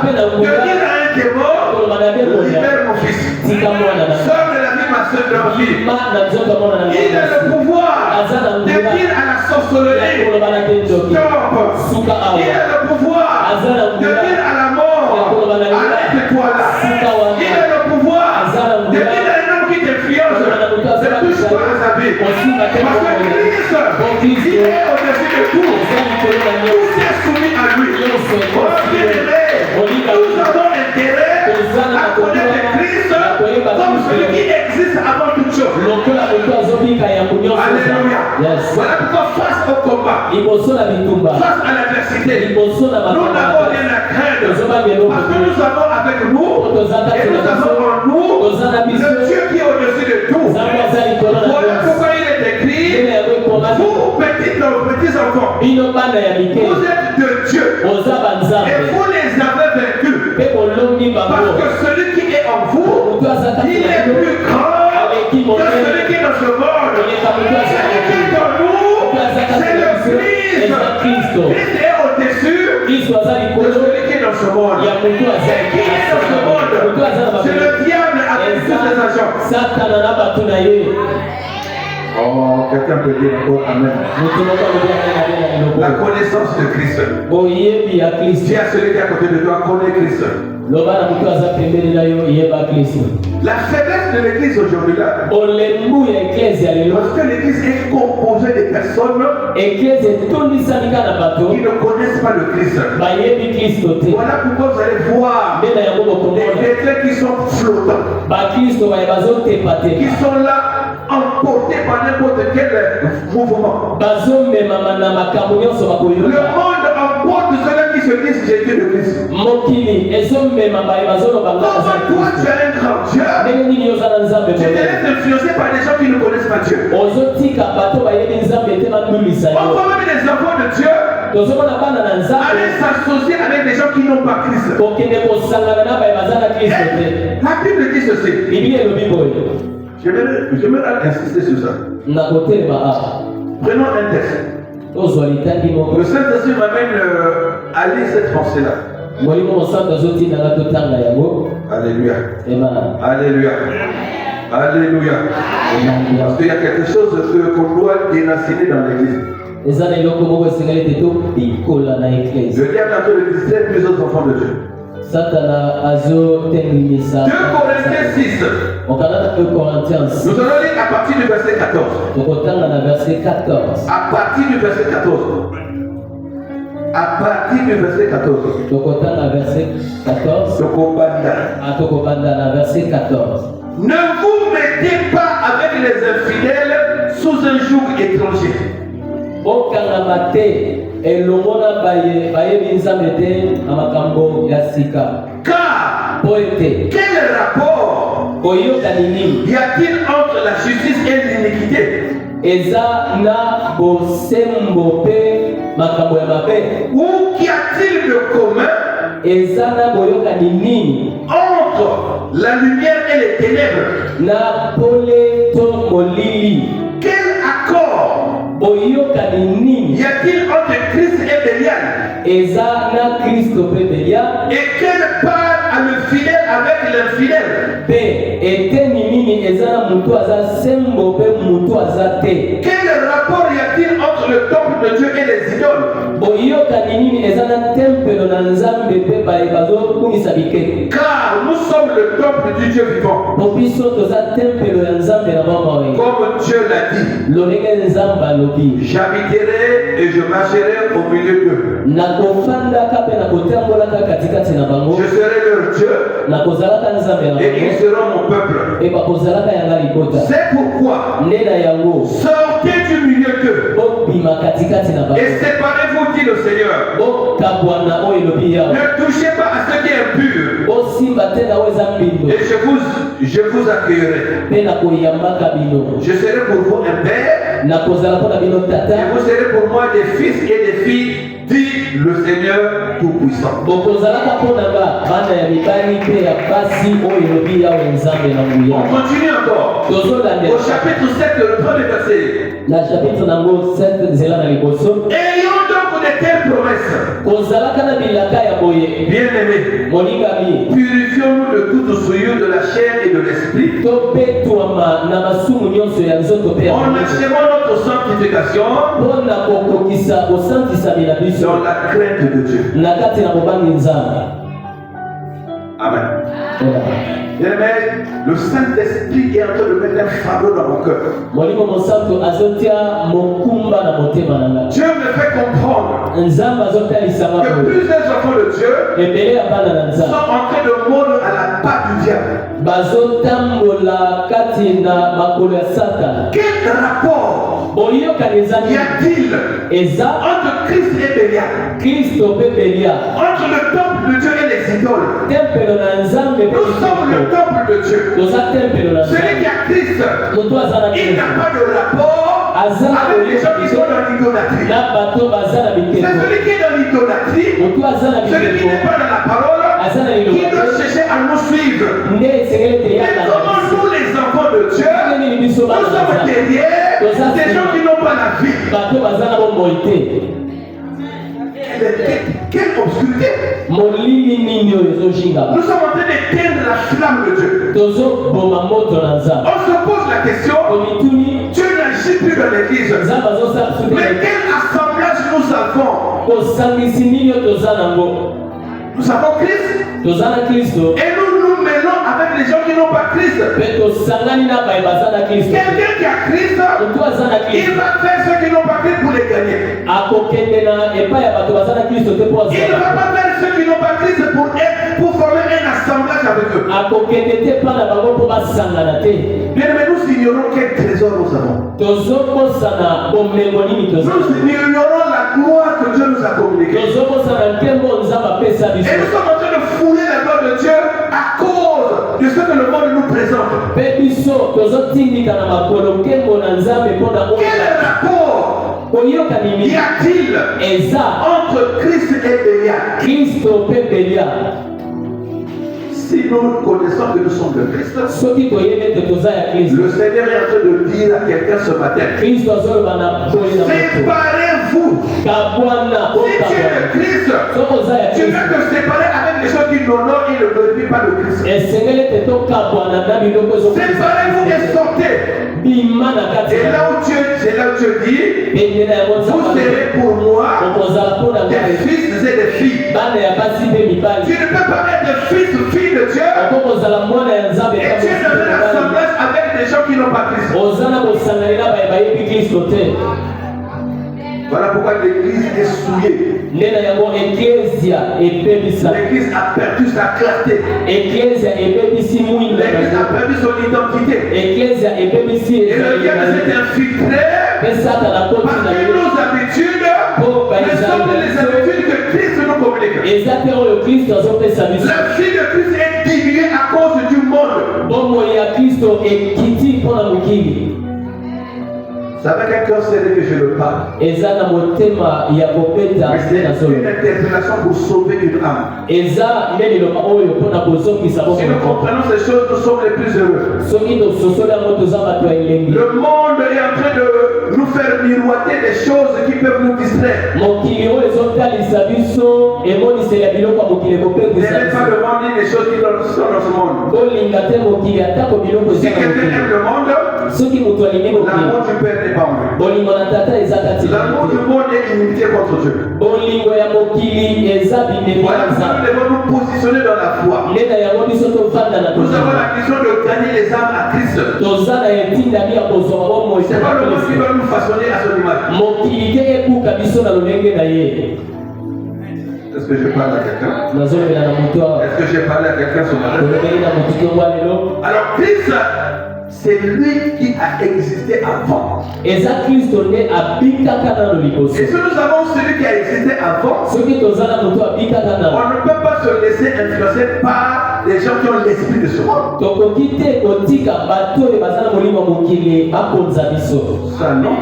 de dire à un démon, koloba na demona libère mon fils. tika mwana na Sors de la vie ma soeur grande-fille. ma na nzoto ya mwana na Il a le pouvoir aza na de ngula dire à la ya sorcellerie, koloba na te nzoki stop. suka Il awa a le pouvoir aza na de ngula dire à la mort, arrête-toi là. Il a le pouvoir de dire à un homme qui t'influence, ne touche pas à sa vie. Parce que Christ, il est au-dessus de tout. Tout est soumis à lui. Oh bien-aimé, nous avons intérêt à connaître Christ comme celui qui existe avant toute chose. Alléluia. Voilà pourquoi face au combat, face à l'adversité, nous n'avons rien à craindre. Parce que nous avons avec nous, et nous avons en nous, le Dieu qui est au-dessus de tout. Voilà pourquoi il est écrit, vous petits enfants, vous êtes de Dieu, et vous les avez vaincus. Parce que celui qui est en vous, il est plus grand que celui qui est dans ce monde. Celui qui est en nous, c'est le Christ. Christ est au-dessus de celui qui est dans ce monde. Et qui est dans ce monde, c'est le diable avec tous ses agents. Oh, quelqu'un peut dire encore Amen. La connaissance de Christ. Dis à celui qui est à côté de toi, connais Christ. Kristo. La faiblesse de l'église aujourd'hui là, Olembu ya eklezia lelo. parce que l'église est composée de personnes Eklezia etondisami kaka na bato qui ne connaissent pas le Christ. bayebi Kristo te. Voilà pourquoi vous allez voir Nde na yango des bokomona chrétiens qui sont flottants, bakristo baye qui bazotepatepa sont là emportés par n'importe quel mouvement. bazomemama na makambo nyonso Le bakoyoka. monde emporte ceux qui se disent Jésus le Christ. Mokili ezomema baye bazoloba Comment toi tu es un grand Dieu? ndenge nini yoza na nzambe Tu te laisses influencer par des gens qui ne connaissent pas Dieu. ozotika bato bayebi nzambe te bandulisa On yo. voit même des enfants de Dieu tozomona bana na nzambe aller s'associer avec des gens qui n'ont pas Christ. kokende kosangana na baye baza na kristo te. La Bible dit ceci. biblia elobi boye J'aimerais insister sur ça. na kotelema awa Prenons un texte. tozwa litangi moko Le Saint-Esprit m'amène à lire cette pensée-là. molimo mosantu azotindanga totanga yango. Alléluia. Amen. Alléluia. Alléluia. Parce qu'il y a quelque chose qu'on doit déraciner dans l'église. eza na eloko moko esengeli te tobikola na eklesi. Le diable est en train de distraire plusieurs enfants de Dieu. satana azotenlimisa 2 Corinthiens 6. okanda 2 Corinthiens 6 Nous allons lire à partir du verset 14. tokotanga na verset 14 À partir du verset 14. À partir du verset 14. tokotanga verset 14 tokobanda na verset 14. Ne vous mettez pas avec les infidèles sous un joug étranger. okangama te elongo na bayebi nzambe te na makambo ya sika. Car po ete quel rapport koyokani nini y a-t-il entre la justice et l'iniquité? eza na bosembo mpe makambo ya mabe? Ou qu'y a-t-il de commun eza na boyokani nini entre la lumière et les ténèbres? na pole to molili? Quel accord boyokani nini y a-t-il entre Christ et Bélial? eza na Kristo mpe Belia? Et quelle part a le fidèle avec l'infidèle? mpe eteni nini eza na mutu aza sembo mpe mutu aza te? Quel rapport y a-t-il entre le temple de Dieu et les idoles? boyokani nini eza na tempelo na nzambe mpe baye bazokumisa bikeko? Car nous sommes le temple du Dieu vivant. po biso toza tempelo ya nzambe na mamawe. Comme Dieu l'a dit, lolenge nzambe alobi j'habiterai et je marcherai au milieu d'eux. nakofandaka mpe nakotambolaka katikati na bango. Je serai leur Dieu nakozalaka nzambe na et ils bango seront mon peuple. e bakozalaka yanga libota. C'est pourquoi nde na yango sortez du milieu d'eux bobima katikati na bango. et séparez-vous, dit le Seigneur. bokabwana oyo elobi yawe. Ne touchez pas à ce qui est impur bosimba te na oyo eza mbindo et je vous accueillerai. mpe nakoyambaka bino. Je serai pour vous un père nakozala mpo na bino et tata. vous serez pour moi des fils et des filles, dit le Seigneur Tout-Puissant. bokozalaka mpo na nga bana ya mibali mpe ya basi oyo elobi yawe nzambe na On nguya. continue encore. tozolandela Au chapitre 7, le premier verset. na chapitre nango 7 nzela na liboso. Ayons donc de telles promesses. kozalaka na bilaka ya boye Bien-aimés, molingami, purifions-nous de toute souillure de la chair et de l'esprit, tobetwama na masumu nyonso ya nzoto mpe ya en molimo, achevant notre sanctification mpo na kokokisa bosantisami na biso dans la crainte de Dieu. na kati na bobangi nzambe. Amen. Voilà. Bien-aimés, le Saint-Esprit est en train de mettre un fardeau dans mon cœur. molimo mosantu azotia mokumba na motema na ngai. Dieu me fait comprendre nzambe azotalisanga que boye plusieurs enfants de Dieu ebele ya bana na sont nzambe en train de mordre à la patte du diable. bazotambola kati na makolo ya satana. Quel rapport boyokani eza y nini? a-t-il eza entre Christ et Bélial, kristo mpe belia, entre le temple de Dieu et les idoles? tempelo na nzambe mpe Nous sommes le bikeko. temple de Dieu. toza tempelo na Celui nzambe. qui a Christ, moto aza na il kristo n'a pas de rapport avec les gens qui sont dans l'idolâtrie. na bato baza na C'est bikeko. celui qui est dans l'idolâtrie, moto aza na celui qui bikeko n'est pas dans la parole, aza na qui liloba doit te, chercher à nous suivre. nde esengeli te Mais yaka na comment biso. nous, les enfants de Dieu, Ndenge nini biso nous bana na sommes nzambe derrière des gens qui n'ont pas la vie? bato baza na bomoi te. Quelle obscurité! molili nini oyo ezojingama? Nous sommes en train d'éteindre la flamme de Dieu. tozoboma moto na nzambe. On se pose la question, komituni Dieu n'agit plus dans l'église. nzambe azosala biso Mais te. quel assemblage nous avons? kosangisi nini oyo toza nango? Nous avons Christ toza na kristo et nous nous mêlons avec les gens qui Christ, quelqu'un qui a Christ, il va faire ceux qui n'ont pas Christ pour les gagner. Il ne va pas faire ceux qui n'ont pas Christ pour former un assemblage avec eux. Bien aimé, nous ignorons quel trésor nous avons. Nous ignorons la gloire que Dieu nous a communiquée. Et nous sommes en train de fouler la gloire de Dieu à cause de ce que le monde nous présente. Quel rapport y a-t-il entre Christ et Bélial? Si nous connaissons que nous sommes de Christ, le Seigneur est en train de dire à quelqu'un ce matin, séparez-vous. Si tu es de Christ, tu veux te séparer avec les gens qui n'honorent et ne glorifient pas le Christ. Séparez-vous et sortez. Et là où Dieu dit, vous serez pour moi des fils et des filles. Tu ne peux pas être fils ou fille de Dieu et tu es dans un assemblage avec des gens qui n'ont pas Christ. Voilà pourquoi l'église est souillée. L'église a perdu sa clarté. L'église a perdu son identité. Et le diable s'est infiltré parce que nos habitudes ne sont les habitudes que Christ nous communique. La vie de Christ est diminuée à cause du monde. C'est avec un cœur serré que je le parle. Mais c'est une interpellation pour sauver une âme. Si nous comprenons ces choses, nous sommes les plus heureux. Le monde est en train de nous faire miroiter des choses qui peuvent nous distraire. N'aimez pas le monde ni des choses qui sont dans ce monde. Si quelqu'un aime le monde, l'amour du Père n'est pas en lui. L'amour du monde est inimitié contre Dieu. Voilà pourquoi nous devons nous positionner dans la foi. Nous avons la mission de gagner les âmes à Christ. C'est pas le monde qui va nous façonner à son image. Est-ce que je parle à quelqu'un? Est-ce que j'ai parlé à quelqu'un ce matin? Alors Christ, c'est lui qui a existé avant. Et si nous avons celui qui a existé avant, on ne peut pas se laisser influencer par les gens qui ont l'esprit de ce monde. Ça non.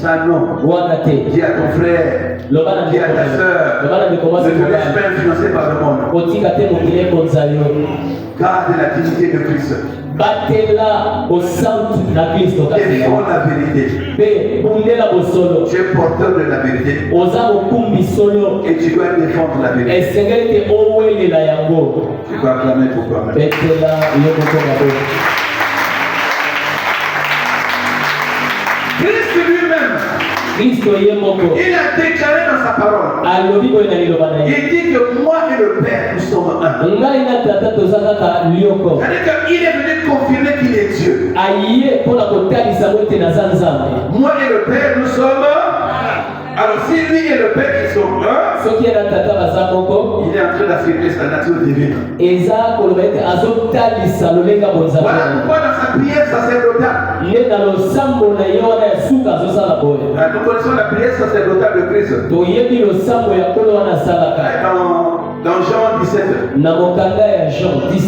Ça non. Dis à ton frère, dis à ta soeur, ne te laisse pas influencer par le monde. Garde la dignité de Christ. Défends la vérité. Tu es porteur de la vérité. Et tu dois défendre la vérité. Tu dois acclamer pour toi-même. Christ lui-même, il a déclaré dans sa parole. Il dit que moi et le Père, nous sommes un. C'est-à-dire qu'il est venu confirmer qu'il est Dieu. Moi et le Père, nous sommes un. Alors si lui et le Père qui sont un, il est en train d'affirmer sa nature divine. Voilà pourquoi dans sa prière sacerdotale, nous connaissons la prière sacerdotale de Christ. Dans Jean 17.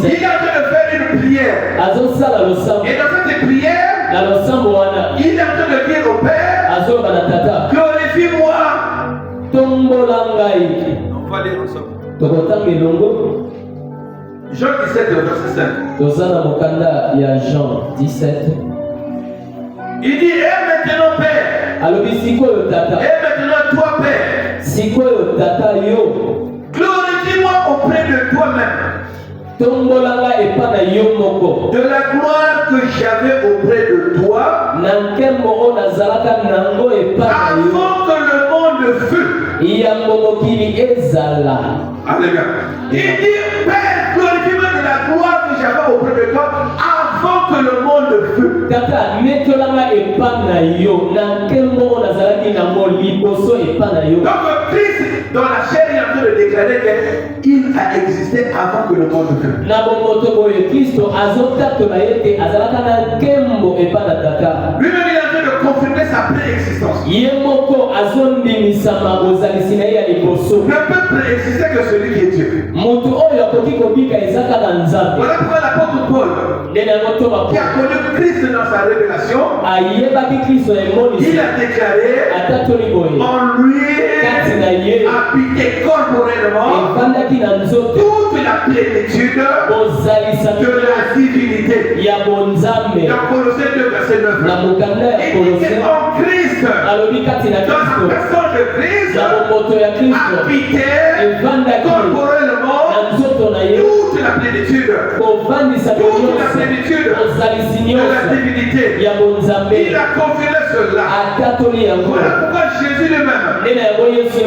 Il est en train de faire une prière. Et dans cette prière, il est en train de dire au Père, glorifie-moi. On va lire ensemble. Jean 17, verset 5. Il dit, et maintenant Père, et maintenant toi Père, glorifie-moi auprès de toi-même de la gloire que j'avais auprès de toi avant que le monde fût. Alléluia. Il dit, Père, glorifie-moi de la gloire que j'avais auprès de toi Tata, netolanga epana yo, na kelmo nazalaki na mo liboso epana yo. Donc Christ dans la chair est en train de déclarer qu'il a existé avant que le monde crée. Na bomoto boye Kristo azokata na yete azalaka na kembo epana tata. Lui-même il est en train de confirmer sa préexistence. Yemoko azondimisama ozalisi na ya liboso. Ne peut préexister que celui qui est Dieu. Mutu oyo akoki kobika ezaka na nzambe. Voilà pourquoi l'apôtre Paul, qui a connu Christ dans sa révélation, il a déclaré en lui habité corporellement toute la plénitude de la divinité. Dans Colossiens 2 verset 9, il dit en Christ, dans la personne de Christ, habité corporellement toute la plénitude de la divinité. Il a confirmé cela. Voilà pourquoi Jésus lui-même,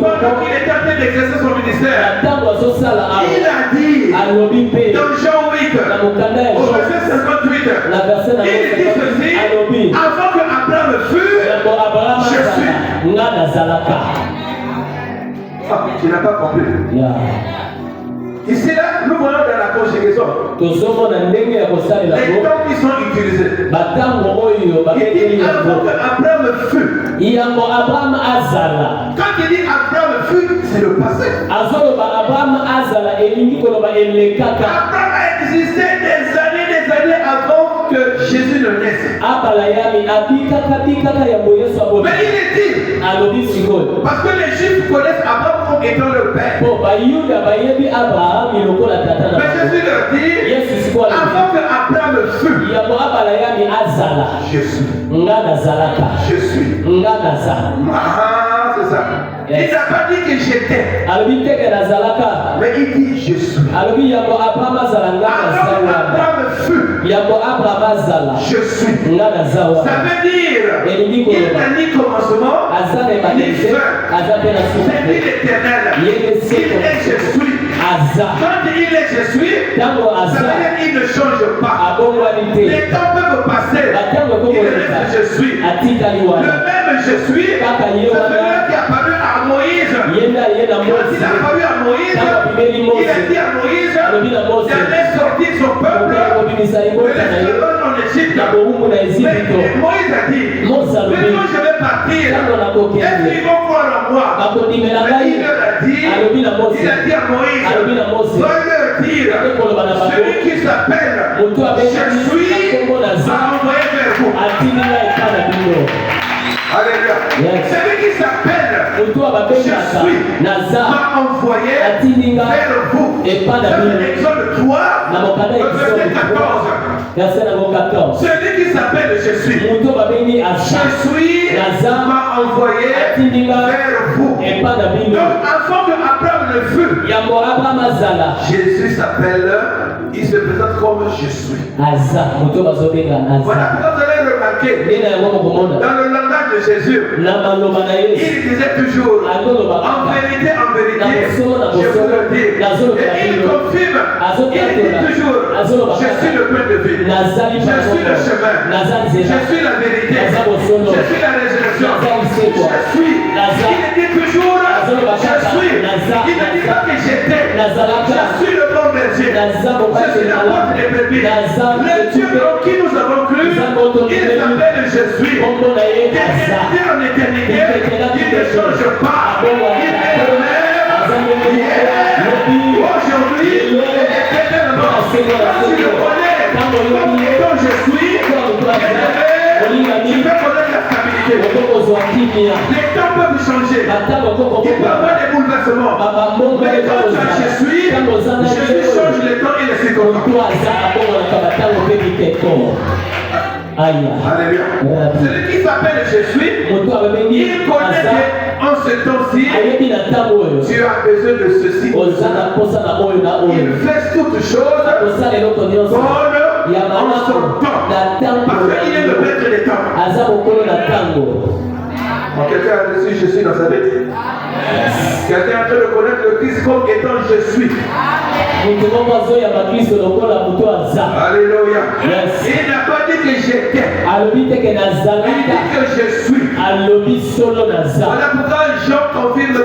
pendant qu'il était en train d'exercer son ministère, il a dit dans Jean 8 au verset 58, il dit ceci: avant que Abraham fût, je suis. Tu n'as pas compris. Ici, là, nous voyons dans la conjugaison les temps qui sont utilisés. Il dit avant que Abraham fût. Quand il dit Abraham fût, c'est le passé. Abraham a existé des années avant que Jésus ne naisse. Mais il est dit, parce que les Juifs connaissent Abraham comme étant le père. Mais Jésus leur dit, avant que Abraham fût, je suis. Je suis. Ah, c'est ça. Il n'a pas dit que j'étais. Mais il dit je suis. Avant que Abraham fût, je suis. Ça veut dire il n'a ni commencement, ni fin. C'est lui l'éternel. Il est je suis. Quand il est je suis, ça veut dire qu'il ne change pas. Les temps peuvent passer. Il reste je suis. Le même je suis, ça veut dire qu'il a apparu à Moïse. Quand il a apparu à Moïse, il a dit à Moïse d'aller sortir son peuple de l'esclavage en Égypte. Mais Moïse a dit, maintenant je vais partir. Est-ce qu'ils vont croire en moi? Mais il leur a dit, il a dit à Moïse, va leur dire, celui qui s'appelle je suis m'a envoyé vers vous. Alléluia. Celui qui s'appelle je suis m'a envoyé vers vous. Ça c'est Exode 3, verset 14. Celui qui s'appelle je suis m'a envoyé vers vous. Donc avant que Abraham ne fût, Jésus s'appelle, il se présente comme je suis. Voilà pourquoi vous allez remarquer dans le langage de Jésus, il disait toujours en vérité, je vous le dis. Et il confirme, il dit toujours je suis le pain de vie, je suis le chemin, je suis la vérité, je suis la résurrection, je suis. Il dit toujours je suis. Il ne dit pas que j'étais. Je suis le bon berger, je suis la porte des brebis. Le Dieu en qui nous avons cru, il s'appelle je suis. D'éternité en éternité, il ne change pas. Il est le même hier, aujourd'hui et éternellement. Quand tu le connais comme étant je suis, tu peux connaître la stabilité. Les temps peuvent changer. Il peut y avoir des bouleversements. Mais quand tu as je suis change les temps et les circonstances. Alléluia. Celui qui s'appelle je suis, il connaît qu'en ce temps-ci, tu as besoin de ceci. Il fait toutes choses bonnes en son temps. Parce qu'il est le maître des temps. Quelqu'un a reçu je suis dans sa vie. Quelqu'un est en train de connaître le Christ comme étant je suis. Alléluia. Il n'a pas pas dit que j'étais. alobi te ke Il dit nazalaka que je suis. alobi solo naza Voilà pourquoi Jean confirme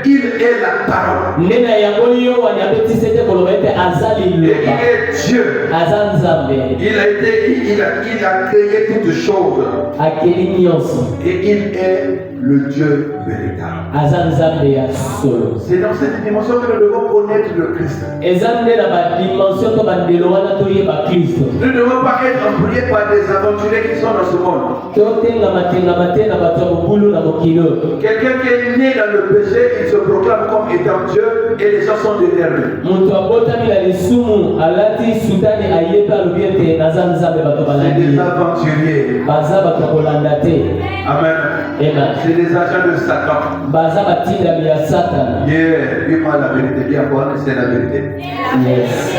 qu'il est la parole. nde na yango yohane abetisi ete koloba ete aza Et il liloba est Dieu. aza nzambe Il a créé toutes choses. akeli nyonso Et il est le Dieu véritable. aza nzambe ya solo C'est dans cette dimension que nous devons connaître le Christ. eza nde na badimension to bandelo wana toyeba kristo Nous ne devons pas être embrouillés par des aventuriers qui sont dans ce monde. totengama te na bato ya mobulu na mokili oyo Quelqu'un qui est né dans le péché, il se proclame comme étant Dieu et les gens sont derrière lui. moto abotami na lisumu alati sutani ayebi alobi ete naza nzambe bato C'est balandi des aventuriers. baza bato ya kolanda te Amen. Amen. C'est des agents de Satan. baza batindami ya satana Yeah, dis-moi la vérité, bien voir, c'est la vérité. yes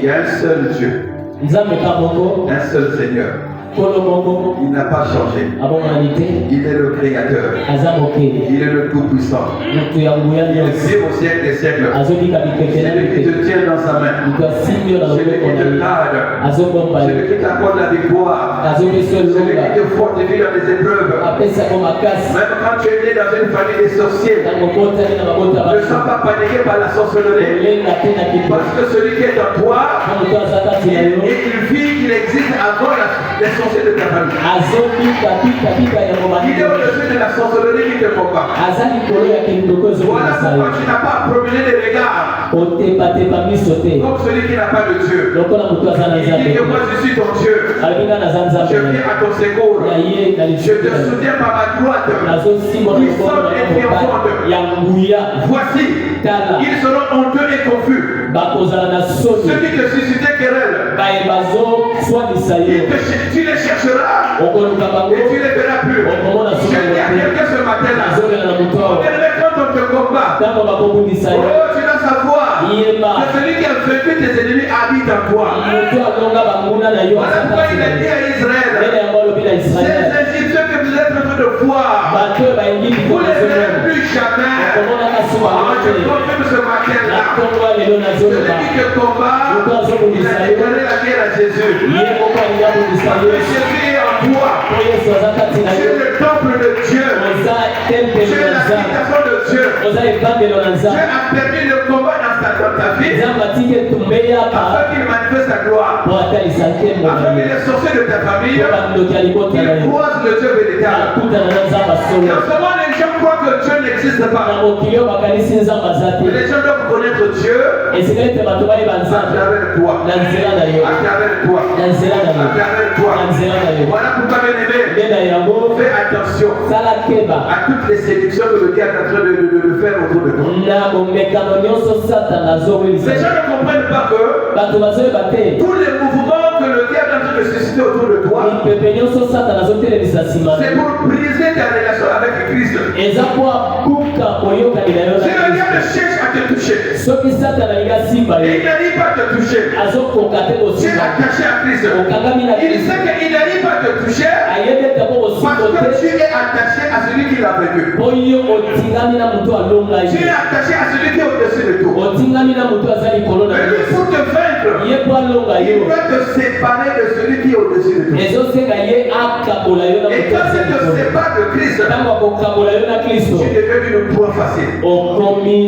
Il y a un seul Dieu, nzambe ka moko un seul Seigneur. kolo moko Il n'a pas changé. abomani te Il est le Créateur. aza mokeli Il est le Tout-Puissant. moto ya nguya Il nyonso vit au siècle des siècles. azobika bikeke na Celui qui bikeke te tient dans sa main. moto asimbi yo na Celui loboko qui na te ye garde. azobomba Celui yo qui t'accorde la victoire. azopesa yo Celui elonga qui te fortifie dans les épreuves. apesa yo makasi Même quand tu es né dans une famille de sorciers, ntango botani na mabota ne sois pas paniqué par la sorcellerie. olenga te na kipa Parce que celui qui est en toi, moto aza kati na yo il vit qu'il existe avant les sorciers de ta famille. azobika bika ya Il est mobandi au-dessus de la sorcellerie qui te combat. aza likolo ya kindoko Voilà ezobimisa pourquoi yo tu n'as pas à promener les regards otepatepa miso te comme celui qui n'a pas de Dieu. lokola moto aza na Il dit nzambe que moi je suis ton Dieu. alobi nga naza nzambe Je viens à ton secours. na ye na Je lisusu te soutiens par ma droite. nazosimba na loboko na yo mobali ya nguya Voici, tala ils seront honteux et confus. bakozala na Ceux soni qui te suscitaient querelle, baye bazoswanisa yo tu les chercheras okoluka bango et tu les verras plus. okomona Je soni dis à quelqu'un ce matin-là, azongela na moto awa bien-aimé, quand on te combat, ntango bakobundisa yo oh, tu dois savoir yeba que celui qui a vaincu tes ennemis habite en toi. moto alonga banguna na yo Voilà pourquoi il a dit à ndenge Israël, yango alobi na ces israele Égyptiens que vous êtes en train de voir, bato oyo bayengi vous ne les verrez likomazomona plus jamais. okomonaka suka Ah, je te confirme ce matin-là. na ntongo ya lelo Celui nazoloba qui te combat, moto il a azobundisa yo déclaré la guerre à Jésus. ye moko alingi abundisa Parce que yesu Jésus est en toi. po yesu aza kati na Tu yo es le temple de Dieu. oza Tu tempelo es na nzambe l'habitation de Dieu. oza evangelo na Dieu nzambe a permis le combat dans ta vie nzambe atiki etumbeyaka afin qu'il manifeste sa gloire. po atalisa nkembo na Afin que ye les sorciers de ta famille po bandoki ya libota na qu'ils yo croisent le Dieu véritable. akutana na nzambe Et solo en ce moment, les gens croient que Dieu n'existe na pas. mokili oyo bakanisi nzambe aza te Les gens doivent connaître Dieu esika ete bato bayeba à nzambe travers toi. na nzela na yo À travers toi. na nzela na À yo travers toi. na nzela na yo Voilà pourquoi, bien aimé, nde na yango fais attention sala keba à toutes les séductions que le diable est en train de faire autour de toi. na bomekano nyonso satana azowelisa Les gens ne comprennent pas que bato bazoyeba te tous les mouvements que le diable est en train de susciter autour de toi, mipepe nyonso satana azotelemisa nsima c'est pour briser ta relation avec Christ. eza po abuka boyokani na yo Si le na diable Kristo cherche à te toucher, soki satana alingi asimba et yo il n'arrive pas à te toucher, azokoka te tu es kosimba attaché à Christ. okangami na Il Kristo sait qu'il n'arrive pas à te toucher ayebi ete po parce kosimba que tu te es attaché à celui qui l'a vaincu. po yo otingami na moto alonga Tu es ye attaché à celui qui est au-dessus de tout. otingami na moto aza likolo na Mais lui, yo pour te vaincre, ye po alonga il yo doit te séparer de celui qui est au-dessus de tout. ezosenga ye akabola yo na Et moto quand aza il te likolo sépare de Christ, ntango akokabola yo na kristo tu deviens une proie facile. okomi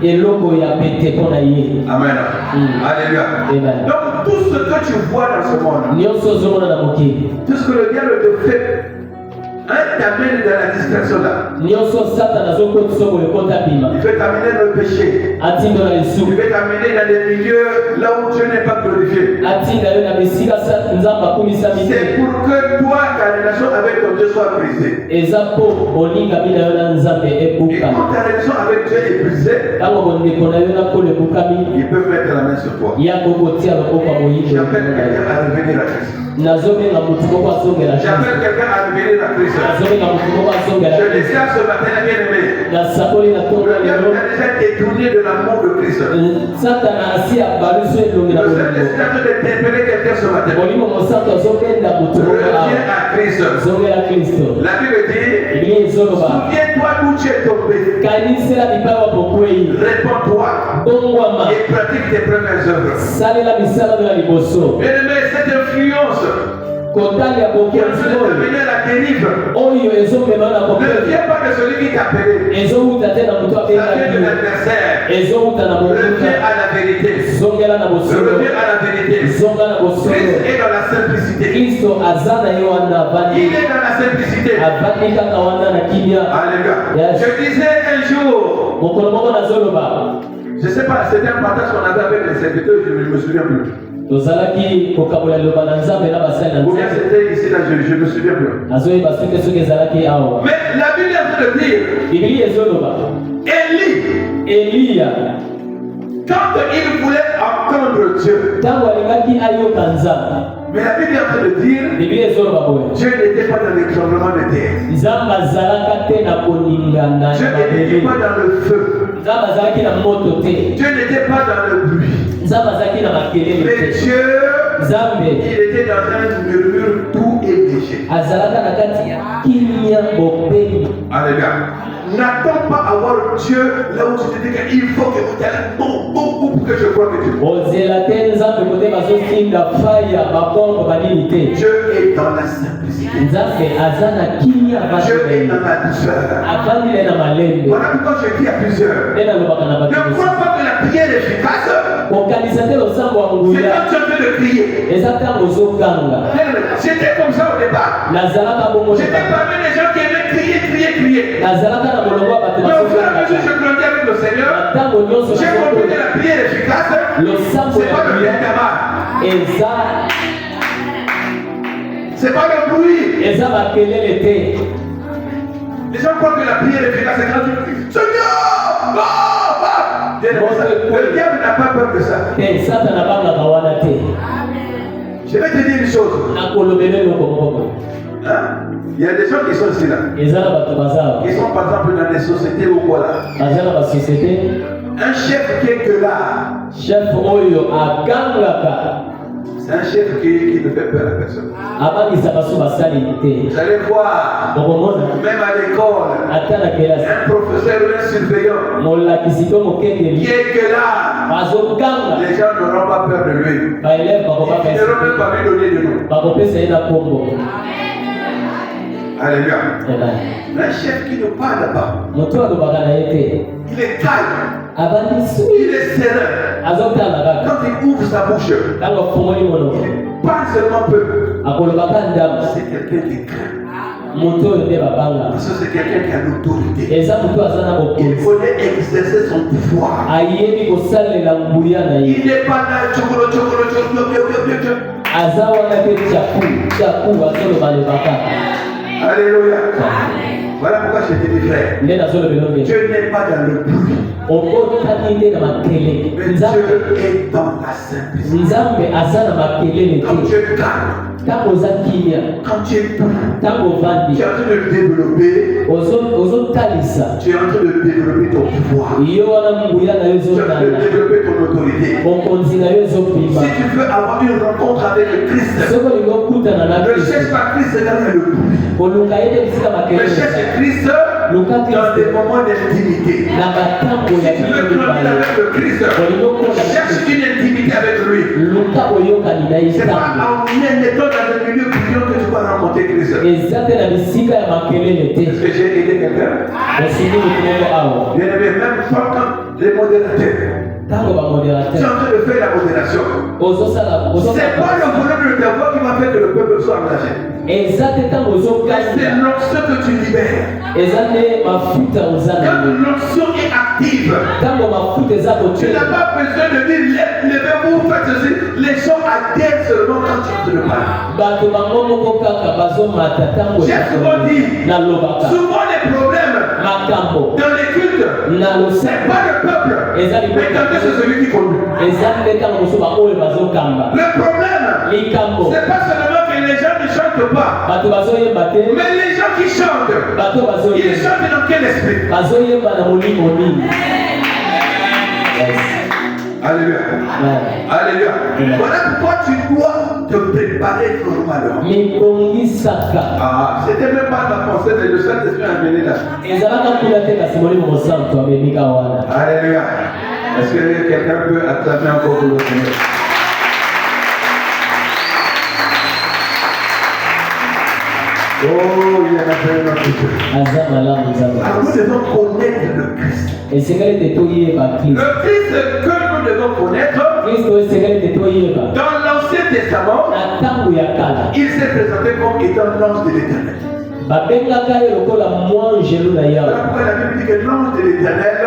eloko ya pete mpo na ye Amen. Alléluia. Amen. Donc tout ce que tu vois dans ce monde, nyonso ozomona na mokili tout ce que le diable te fait, t'amène dans la distraction là. nyonso satana azokotisa boye ekota bima Il veut t'amener dans le péché. atinda na Il lisumu veut t'amener dans des milieux là où Dieu n'est pas glorifié. atinda yo na bisika nzambe akumisa C'est mite pour que toi, ta relation avec ton Dieu soit brisée. eza mpo bolingami na yo na nzambe Et ebuka quand ta relation avec Dieu est brisée, ntango bondeko na yo na kolo ebukami il peut mettre la main sur toi. ya kokotia loboko ya moyindo J'appelle quelqu'un à revenir à Christ. nazobenga motu moko azongela J'appelle quelqu'un à revenir à Christ. nazobenga motu moko azongela Je déclare ce matin, bien aimé, nasakoli na ntongo ya le diable lelo t'a déjà détourné de l'amour de Christ. satana asi abalusu elongi na Le bolingo Saint-Esprit est en train d'interpeller quelqu'un ce matin. molimo mosantu azobenda motu moko awa Reviens à Christ. zongela kristo La Bible dit, biblia ezoloba souviens-toi d'où tu es tombé. kanisela bipai wa bokwei Réponds-toi bongwama et pratique tes premières œuvres. salela misalano ya liboso Bien aimé, cette influence kotali ya qui est en train de bokonzi t'amener à la dérive, oyo ezomema na ne kopeli vient pas de celui qui t'a appelé. ezowuta te na moto Ça vient de abengaki l'adversaire. ezowuta na Reviens mokuta à la vérité. zongela na bosolo Reviens à la vérité. zonga na Christ bosolo est dans la simplicité. kristo aza na ye wana Il avandi est dans la simplicité. avandi kaka wana na kimia Alléluia. Yes. Je disais un jour, mokolo moko nazoloba je ne sais pas, c'était un partage qu'on avait avec les serviteurs, je ne me souviens plus. tozalaki kokabola liloba na nzambe na basali na Ou bien nzambe c'était ici, là, je ne me souviens plus. nazoyeba soki ezalaki awa Mais la Bible est en train de dire, biblia ezoloba Élie, eliya quand il voulait entendre Dieu, ntango alingaki ayoka nzambe mais la Bible est en train de dire, biblia ezoloba boye Dieu n'était pas dans l'écrasement de terre. nzambe azalaka te na koningana Dieu na n'était mabele pas dans le feu. nzambe azalaki na moto te Dieu n'était pas dans le bruit. nzambe azalaki na makelele Mais te Dieu, nzambe il était dans un murmure doux et léger. azalaka na kati ya kimia bopeli Alléluia. N'attends pas à voir Dieu là où tu te dis qu'il faut que vous allez pour que je croie que Dieu. ozela te nzambe kote bazotinda faya bakongo banini te Dieu est dans la simplicité. nzambe aza na kimia Dieu est dans avandi la douceur. avandile na malembe Voilà pourquoi je dis à plusieurs. nde nalobaka na Ne bato crois pas que la prière est efficace. kokanisa te losambo ya C'est nguya quand tu es en train de prier. eza ntango ozokanga J'étais comme ça au départ. nazalaka bongo J'étais parmi les gens qui aimaient crier. nazalaka na molongo ya bato Mais au fur et à mesure que je grandis avec le Seigneur, ntango nyonso j'ai compris que la prière efficace, losambo c'est ya pas le nguya camarade. eza C'est pas le bruit. eza makelele te Les gens croient que la prière est efficace, c'est quand tu pries. Seigneur! Le diable n'a pas peur de ça. te satana bangaka wana te Je vais te dire une chose. nakolobela eloko moko Hein? Il y a des gens qui sont ici là. eza na bato baza Qui sont par exemple dans des sociétés ou quoi là. baza na basosiété Un chef qui est que là. chef oyo agangaka C'est un chef qui ne fait peur à personne. abangisaka so basaleli te Vous allez voir, okomona même à l'école, ata na kelasi un professeur ou un surveillant molakisi to qui mokengeli est que là. bazoganga Les gens n'auront pas peur de lui. baeleve Ils n'auront même pas lui donner de nom. bakopesa ye na kombo Alléluia. Amen. Un chef qui ne parle pas. moto alobaka na ye te Il est calme. abandi Il sui est serein. azotala kaka Quand il ouvre sa bouche, ntango afungoli monoko il parle seulement peu. akolobaka ndambo C'est quelqu'un qui craint. moto oyo nde babanga Parce que c'est quelqu'un qui a l'autorité. eza moto aza na Il bokonzi connaît exercer son pouvoir. ayebi kosalela nguya na ye Il n'est pas là, tchokolo, aza wana te chaku azolobalobaka Alléluia. Voilà pourquoi je te dis frère. nde nazolobela obe Dieu n'est pas dans le bruit. okotani nde na makelele Mais nzambe Dieu est dans la simplicité. nzambe aza na makelele Quand te tu es calme, ntango oza kimia quand tu es doux, ntango tu ovandi es en train de développer, ozotalisa tu es en train de développer ton pouvoir. yo wana nguya na yo Tu es en train de ezonana développer ton autorité. bokonzi na yo ezobima Si tu veux avoir une rencontre avec le Christ, soki olingi okutana na ne kristo cherche pas Christ dans le bruit. koluka ye te bisika Mais makelele cherche Christ luka dans kristo des moments d'intimité. na batango Si ya tu veux bino grandir mibale avec le Christ, cherche une intimité avec lui. luka boyokani na ye C'est pas ntango en étant dans le milieu brillant que tu vas rencontrer Christ. eza te na bisika ya makelele te Est-ce que j'ai aidé quelqu'un? osingi motunelo awa Bien aimé, même quand les modérateurs, ntango tu es bamoderateur en train de faire la modération. ozosala C'est pas le volume de ta voix qui va faire que le peuple soit engagé. eza te ntango Mais c'est ozokanga l'onction que tu libères. eza nde mafuta oza na Quand yo l'onction est active, ntango mafuta eza tu n'as kotela pas besoin de dire levez-vous, faites ceci. Les gens adhèrent seulement quand tu es en train de parler. bato bango moko kaka bazomata ntango J'ai souvent dit, nalobaka souvent les problèmes makambo dans les cultes, na c'est losambo pas le peuple, eza mais quand libota c'est celui qui conduit. eza nde ntango mosusu baoyo bazokamba Le problème, likambo c'est pas seulement que les gens ne chantent pas, bato bazoyemba te mais les gens qui chantent, bato ils bazoyemba chantent dans quel esprit? bazoyemba na molimo nini Yes. Alléluia. Ouais. Alléluia. Voilà pourquoi tu dois te préparer normalement. mibongisaka Ah, c'était même pas ta pensée, mais le Saint-Esprit a amené là. ezalaka kuna te kasi molimo mosantu amemika wana Alléluia. Est-ce que quelqu'un peut acclamer encore pour le Seigneur? Oh, il y a un peu Azama la mzama. Alors nous devons connaître le Christ. Et c'est qu'elle était toyée par Christ. Le Christ que nous devons connaître, Christ c'est qu'elle était toyée par. dans l'Ancien Testament, Na tangu ya kala. il s'est présenté comme étant l'ange de l'Éternel. Babengaka ye lokola mwanjelu na yawe. Après la Bible dit que l'ange de l'Éternel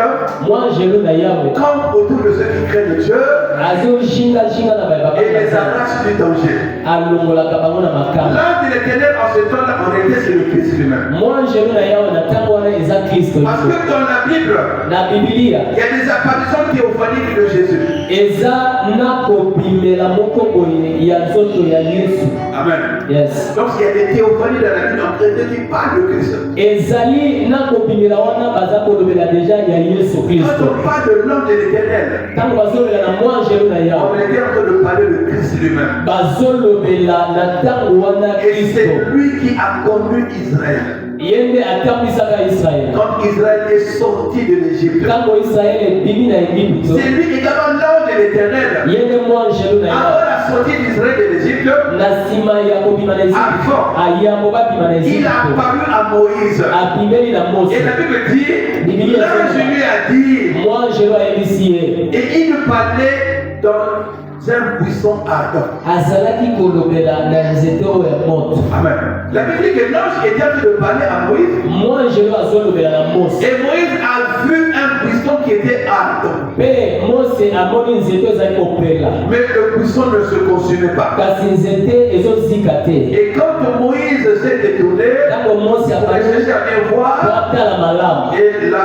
Mwanjelu na yawe. campe autour de ceux qui craignent Dieu Azo shinga na baba. et les arrache du danger. Alongolaka bango na makala. L'ange de l'Éternel en ce temps-là, en réalité, c'est le Christ lui-même. Mwanjelu na yawe na tangu wana eza Kristo. Parce que dans la Bible, Na Biblia il y a des apparitions théophaniques de Jésus. eza na kobimela moko boye ya nzoto ya Yesu. Amen. Yes. Donc il y a des théophanies dans la Bible en chrétien qui parlent de Christ. Ezali na kobimela wana baza kolobela deja ya Yesu Quand Kristo. on parle de l'ange de l'Éternel, Tango bazolobela na mwanjelu na on yawe. était en train de parler de Christ lui-même. Bazolobela na tango wana Et Kristo. c'est lui qui a conduit Israël. Yende atambisaka Israël. Quand Israël est sorti de l'Égypte, Tango Israël ebimi na Egypte. c'est lui également l'ange de l'Éternel. Yende mwanjelu na Avant yawe. la sortie d'Israël de l'Égypte, Na nsima ya kobima na Egypte. Ayambo babima na il a Egypte. apparu à Moïse. Abimeli na Mose. Et la Bible dit, l'ange lui a dit, Mwanjelu ayebisi ye. et il parlait dans un buisson ardent. Azalaki kolobela na nzete oyo ya moto. Amen. La Bible dit que l'ange était en train de parler à Moïse. Mwanjelu azolobela na Mose. Et Moïse a vu un buisson qui était ardent. Mpe Mose amoni nzete ezali kopela. Mais le buisson ne se consumait pas. Kasi nzete ezozika te. Et quand Moïse s'est détourné, Ntango Mose pour apali chercher à bien po voir, atala malamu. et là,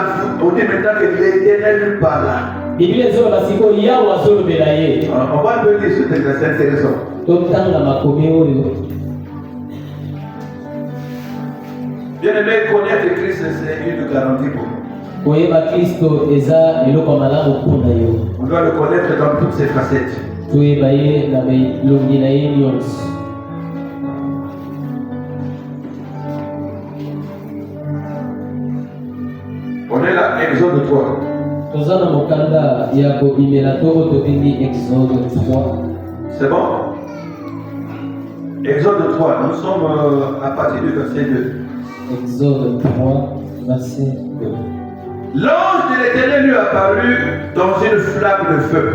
on dit maintenant que l'Éternel lui parle. Biblia ezoloba sikoyo yawe azolobela ye. On va un peu lire ce texte, c'est intéressant. Totanga makomi oyo. Bien aimé, connaître Christ, c'est une garantie pour nous. Koyeba Kristo eza eloko ya malamu mpona yo. On doit le connaître dans toutes ses facettes. Toyeba ye na bilongi na ye nyonso. On est là, Exode 3. Toza na mokanda ya kobimela to oyo tobengi Exode 3. C'est bon? Exode 3, nous sommes à partir du verset 2. Exode 3, verset 2. L'ange de l'Éternel lui apparut dans une flamme de feu,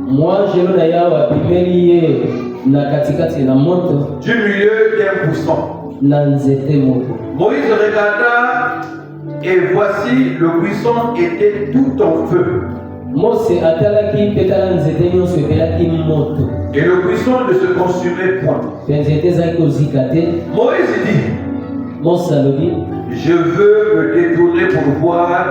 Mwanjelu na yawe abimeli ye na katikati na moto du milieu d'un buisson. na nzete moko. Moïse regarda et voici le buisson était tout en feu. Mose atalaki mpe tala nzete nyonso epelaki moto. Et le buisson ne se consumait point. Mpe nzete ezali kozika te. Moïse dit, Mose alobi je veux me détourner pour voir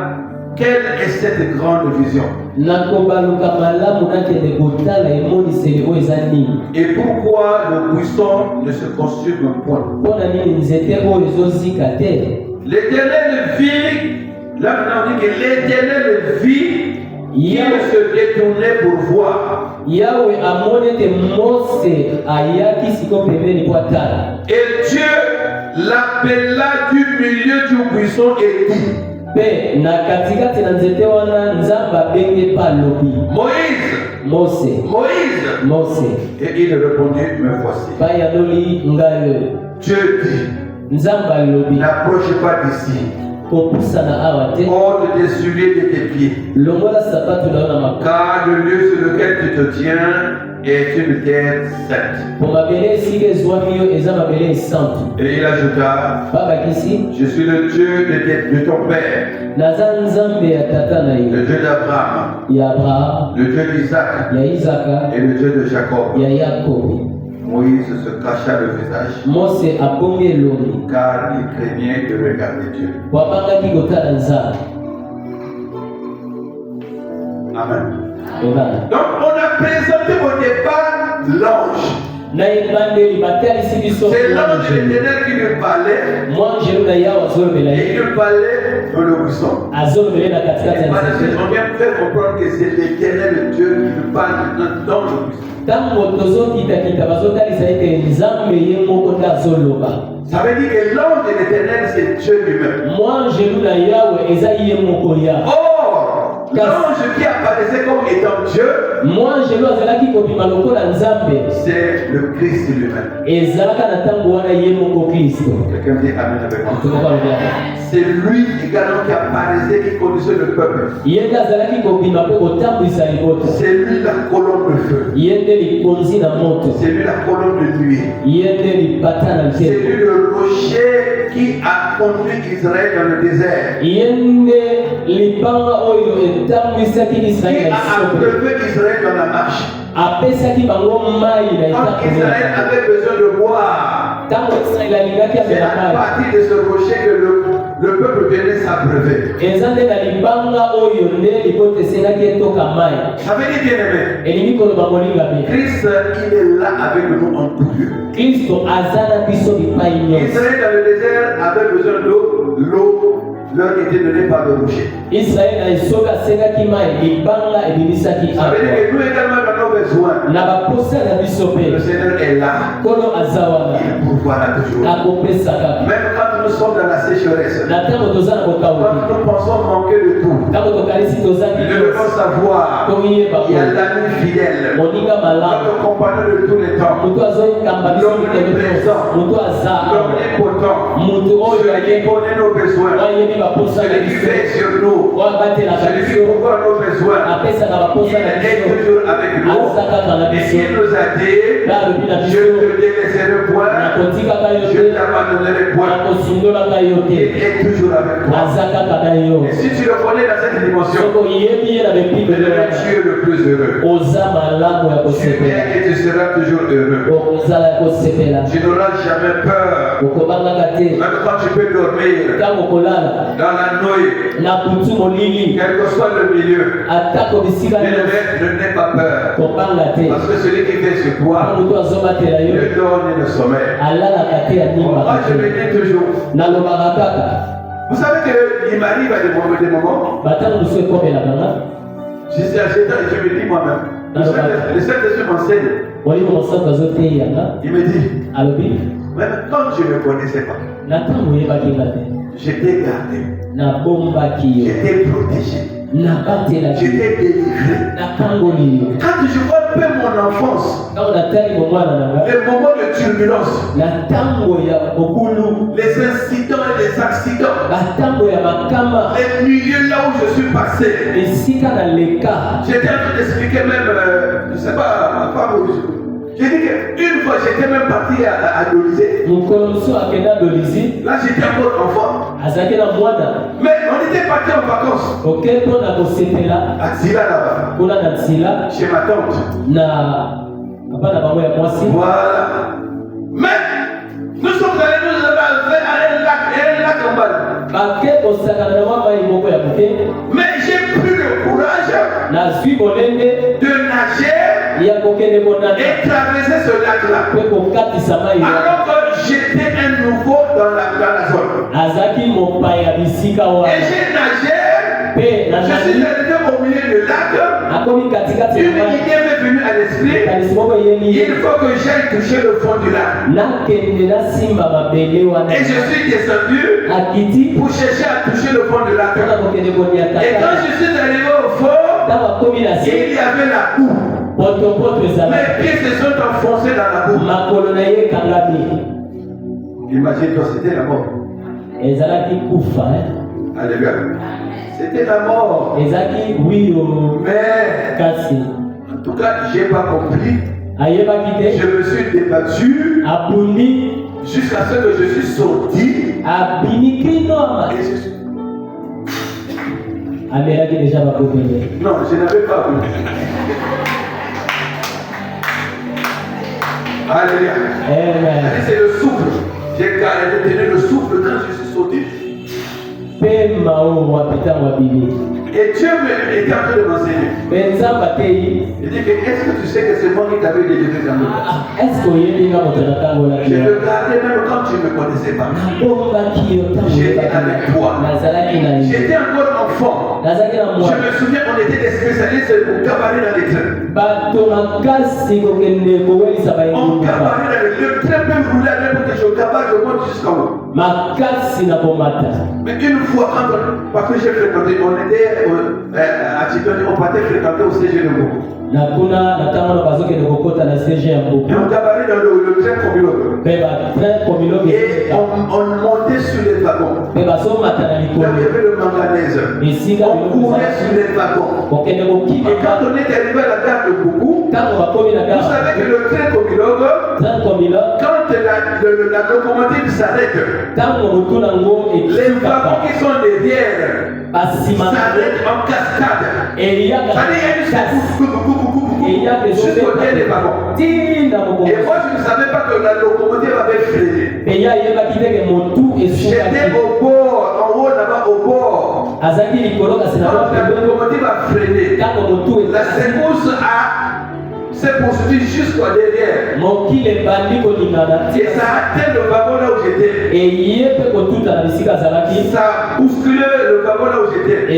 quelle est cette grande vision. nakobaluka malamu nakende kotala emoniseli oyo eza nini. Et pourquoi le buisson ne se consume point. Mpo na nini nzete oyo ezozika te. L'Éternel vit, là maintenant on dit que l'Éternel vit, il se détournait pour voir. Yawe amoni ete Mose ayaki siko pembeni mpo atala. Et Dieu l'appela du milieu du buisson et dit, Mpe na katikati na nzete wana Nzambe abenge mpe alobi Moïse, Mose. Moïse. Et il répondit, me voici. Mpe yanoli ngai oyo. Dieu dit, Nzambe alobi n'approche pas d'ici. kopusana awa te. Ôte tes souliers de tes pieds. Longola sapato na yo na makolo. Car le lieu sur lequel tu te tiens est une terre sainte. Po mabele esika ezwami yo eza mabele esantu. Et il ajouta, Babakisi je suis le Dieu de ton père, naza Nzambe ya tata na le yo, Dieu d'Abraham, ya Abraham, le Dieu d'Isaac ya Isaka, et le Dieu de Jacob. ya Yakobo. Moïse se cacha le visage Mose abongi elongi car il craignait de regarder Dieu. po abangaki kotala Nzambe. Amen. Amen. Donc on a présenté au départ l'ange. Na ebandeli batalisi biso C'est l'ange de l'Éternel qui lui parlait mwanjelu na yawe azolobela et ye il lui parlait dans le buisson. azolobela na katikati Et ya par la suite, nzete. on vient faire comprendre que c'est l'Éternel Dieu qui lui parle dans le buisson. Ntango tozokitakita bazotalisa ete Nzambe ye moko nde azoloba. Ça veut dire que l'ange de l'Éternel, c'est Dieu lui-même. Mwanjelu na yawe eza ye moko ya. Or, L'ange qui apparaissait comme étant Dieu, c'est le Christ lui-même. Quelqu'un dit Amen avec moi. C'est lui également qui apparaissait, qui conduisait le peuple. C'est lui la colonne de feu. C'est lui la colonne de nuit. C'est lui le rocher qui a conduit Israël dans le désert. Qui a appelé Israël dans la marche. Quand Israël avait besoin de boire, c'est à partir de ce rocher que le peuple venait s'abreuver. Ça veut dire bien aimé, Christ il est là avec nous en tout lieu. Israël dans le désert avait besoin d'eau, l'eau leur était donnée par le rocher. Ça veut dire que nous également dans nos besoins, le Seigneur est là, il pourvoira toujours. Même quand nous sommes dans la sécheresse, quand nous pensons manquer de tout, nous devons savoir qu'il y a l'ami fidèle, notre compagnon de tous les temps, l'omniprésent, l'omnipotent, celui qui connaît nos besoins, celui qui fait sur nous, celui qui pourvoit nos besoins, il est toujours avec nous. Et il nous a dit, je ne te délaisserai point, je ne t'abandonnerai point. Il est toujours avec toi. Et si tu le connais dans cette dimension, tu es le plus heureux. Tu es et tu seras toujours heureux. Tu n'auras jamais peur. Même quand tu peux dormir dans la nuit, quel que soit le milieu, ne n'aie pas peur. Parce que celui qui fait sur toi, te donne le sommeil. Moi je le dis toujours. Vous savez qu'il m'arrive à des moments, je me dis moi-même, le Saint-Esprit m'enseigne. Il me dit, même quand je ne me connaissais pas, j'étais gardé, j'étais protégé, j'étais délivré. Quand je vois un peu mon enfance, les moments de turbulence, les incidents et les accidents, les milieux là où je suis passé, j'étais en train d'expliquer même, je ne sais pas, ma femme, j'ai dit qu'une fois j'étais même parti à Dolizé. Là j'étais encore enfant. Mais on était parti en vacances. À Zila là-bas. Chez ma tante. Voilà. Mais nous sommes allés nous faire un lac en bas. Mais j'ai pris le courage de nager et traverser ce lac-là. Alors que j'étais un nouveau dans la zone. Et j'ai nagé. Je suis arrivé au milieu du lac. Une idée m'est venue à l'esprit. Il faut que j'aille toucher le fond du lac. Et je suis descendu pour chercher à toucher le fond du lac. Et quand je suis arrivé au fond, il y avait la boue. Mes pieds se sont enfoncés dans la boue. Imagine-toi, c'était la mort. Alléluia. C'était la mort. Mais en tout cas, je n'ai pas compris. Je me suis débattu jusqu'à ce que je suis sorti. Et non, je n'avais pas vu. Alléluia. C'est le souffle. J'ai tenu le souffle quand je suis sorti. Et Dieu était en train de m'enseigner. Il dit que est-ce que tu sais que c'est moi qui t'avais délivré dans le monde? Je te gardais même quand tu ne me connaissais pas. J'étais avec toi. J'étais encore enfant. Je me souviens qu'on était des spécialistes pour cabaret dans les trains. On cabaret dans le train peut rouler à n'importe je capable, je monte jusqu'en haut. makasi na komata. Mais une fois, parce que j'ai fréquenté, on était à Titoni, on partait fréquenter au CG de Mboko. Na kuna natamana bazoke de kokota na CG ya Mboko. Et on gabarit dans le train communautaire. Beba train communautaire. Et on montait sur les wagons. Beba so matana Là où il y avait le manganèse. On courait sur les wagons. Et quand on est arrivé à la gare de Boubou, vous savez que le train communautaire, quand la locomotive s'arrête, les wagons qui sont derrière s'arrêtent en cascade. Et il y a jusqu'au dernier des wagons. Et moi je ne savais pas que la locomotive avait freiné. J'étais au bord, en haut là-bas au bord. Quand la locomotive a freiné, la secousse s'est poursuivie jusqu'au derrière. Et ça a atteint le wagon là où j'étais. Ça a bousculé le wagon là où j'étais. Et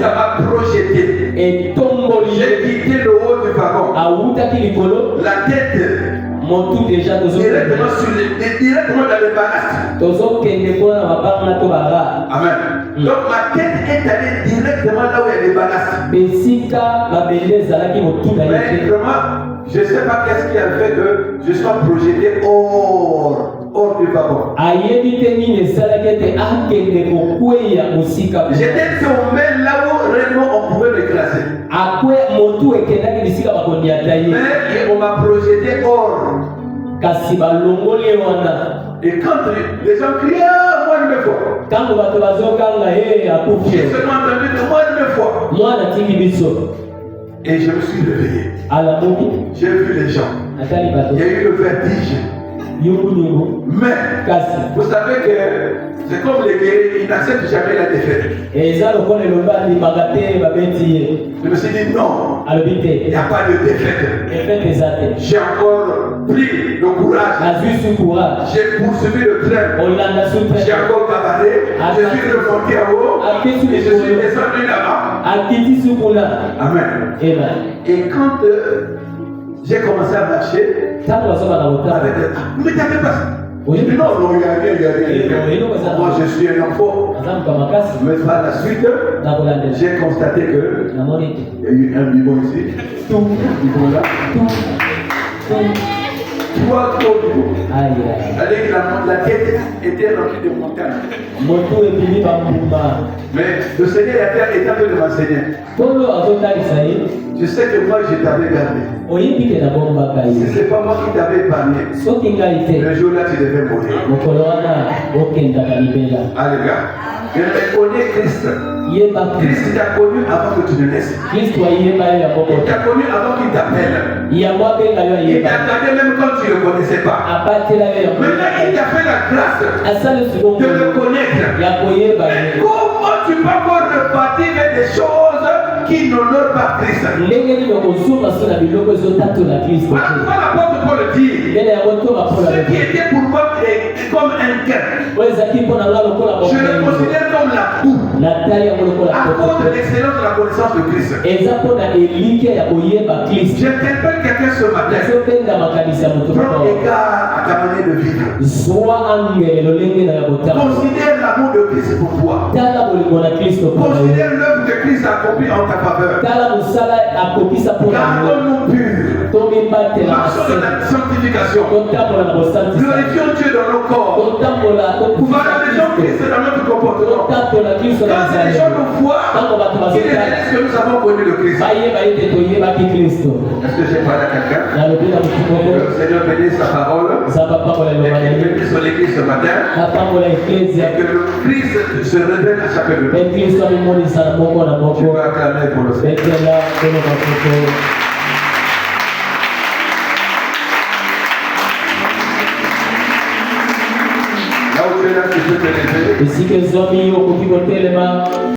ça m'a projeté. J'ai quitté le haut du wagon. La tête directement dans les bagages. Amen. Donc ma tête est allée directement là où il y a les bagages. Mais vraiment, je ne sais pas qu'est-ce qui a fait que je sois projeté hors du wagon. J'étais tombé là où réellement on pouvait me classer. Mais on m'a projeté hors. Et quand les gens crient, moi je me vois. J'ai seulement entendu que moi je me vois. Et je me suis réveillé. J'ai vu les gens. Il y a eu le vertige. Mais vous savez que c'est comme les guerriers, ils n'acceptent jamais la défaite. Je me suis dit non, il n'y a pas de défaite. J'ai encore pris le courage. J'ai poursuivi le train. J'ai encore cabaré. Je suis remonté en haut. Et je suis descendu là-bas. Amen. Et quand j'ai commencé à marcher, mais t'avais pas. Non, il n'y a rien. Moi, je suis un enfant. Mais par la suite, j'ai constaté que il y a eu un bibon ici, tout bibon là, trois gros bibons. C'est-à-dire que la tête était remplie de montagnes. Mais le Seigneur est en train de m'enseigner. Je sais que moi je t'avais gardé. Ce n'est pas moi qui t'avais épargné. Le jour là tu devais mourir. Allez gars, je connais Christ. Christ t'a connu avant que tu ne naisses. Il t'a connu avant qu'il t'appelle. Il t'a gardé même quand tu ne le connaissais pas. Maintenant il t'a fait la grâce de le connaître. Mais comment tu peux encore repartir des choses qui n'honorent pas Christ? Voilà pourquoi l'apôtre Paul dit ce qui était pour moi comme un cœur, je le considère comme la boue à cause de l'excellence de la connaissance de Christ. J'interpelle quelqu'un ce matin. Prends égard à ta manière de vivre. Considère l'amour de Christ pour toi. Considère l'œuvre que Christ a accomplie en ta faveur. Gardons-nous purs. Marchons dans la sanctification. Glorifions Dieu dans nos corps. Valorisons Christ dans notre comportement. Quand les gens nous voient, ils réalisent que nous avons connu le Christ. Est-ce que j'ai parlé à quelqu'un? Le Seigneur bénisse sa parole. Et qu'il bénisse son église ce matin. Et que le Christ se révèle à chacun de nous. Tu peux acclamer pour le Seigneur. Là où tu es là, tu peux te lever.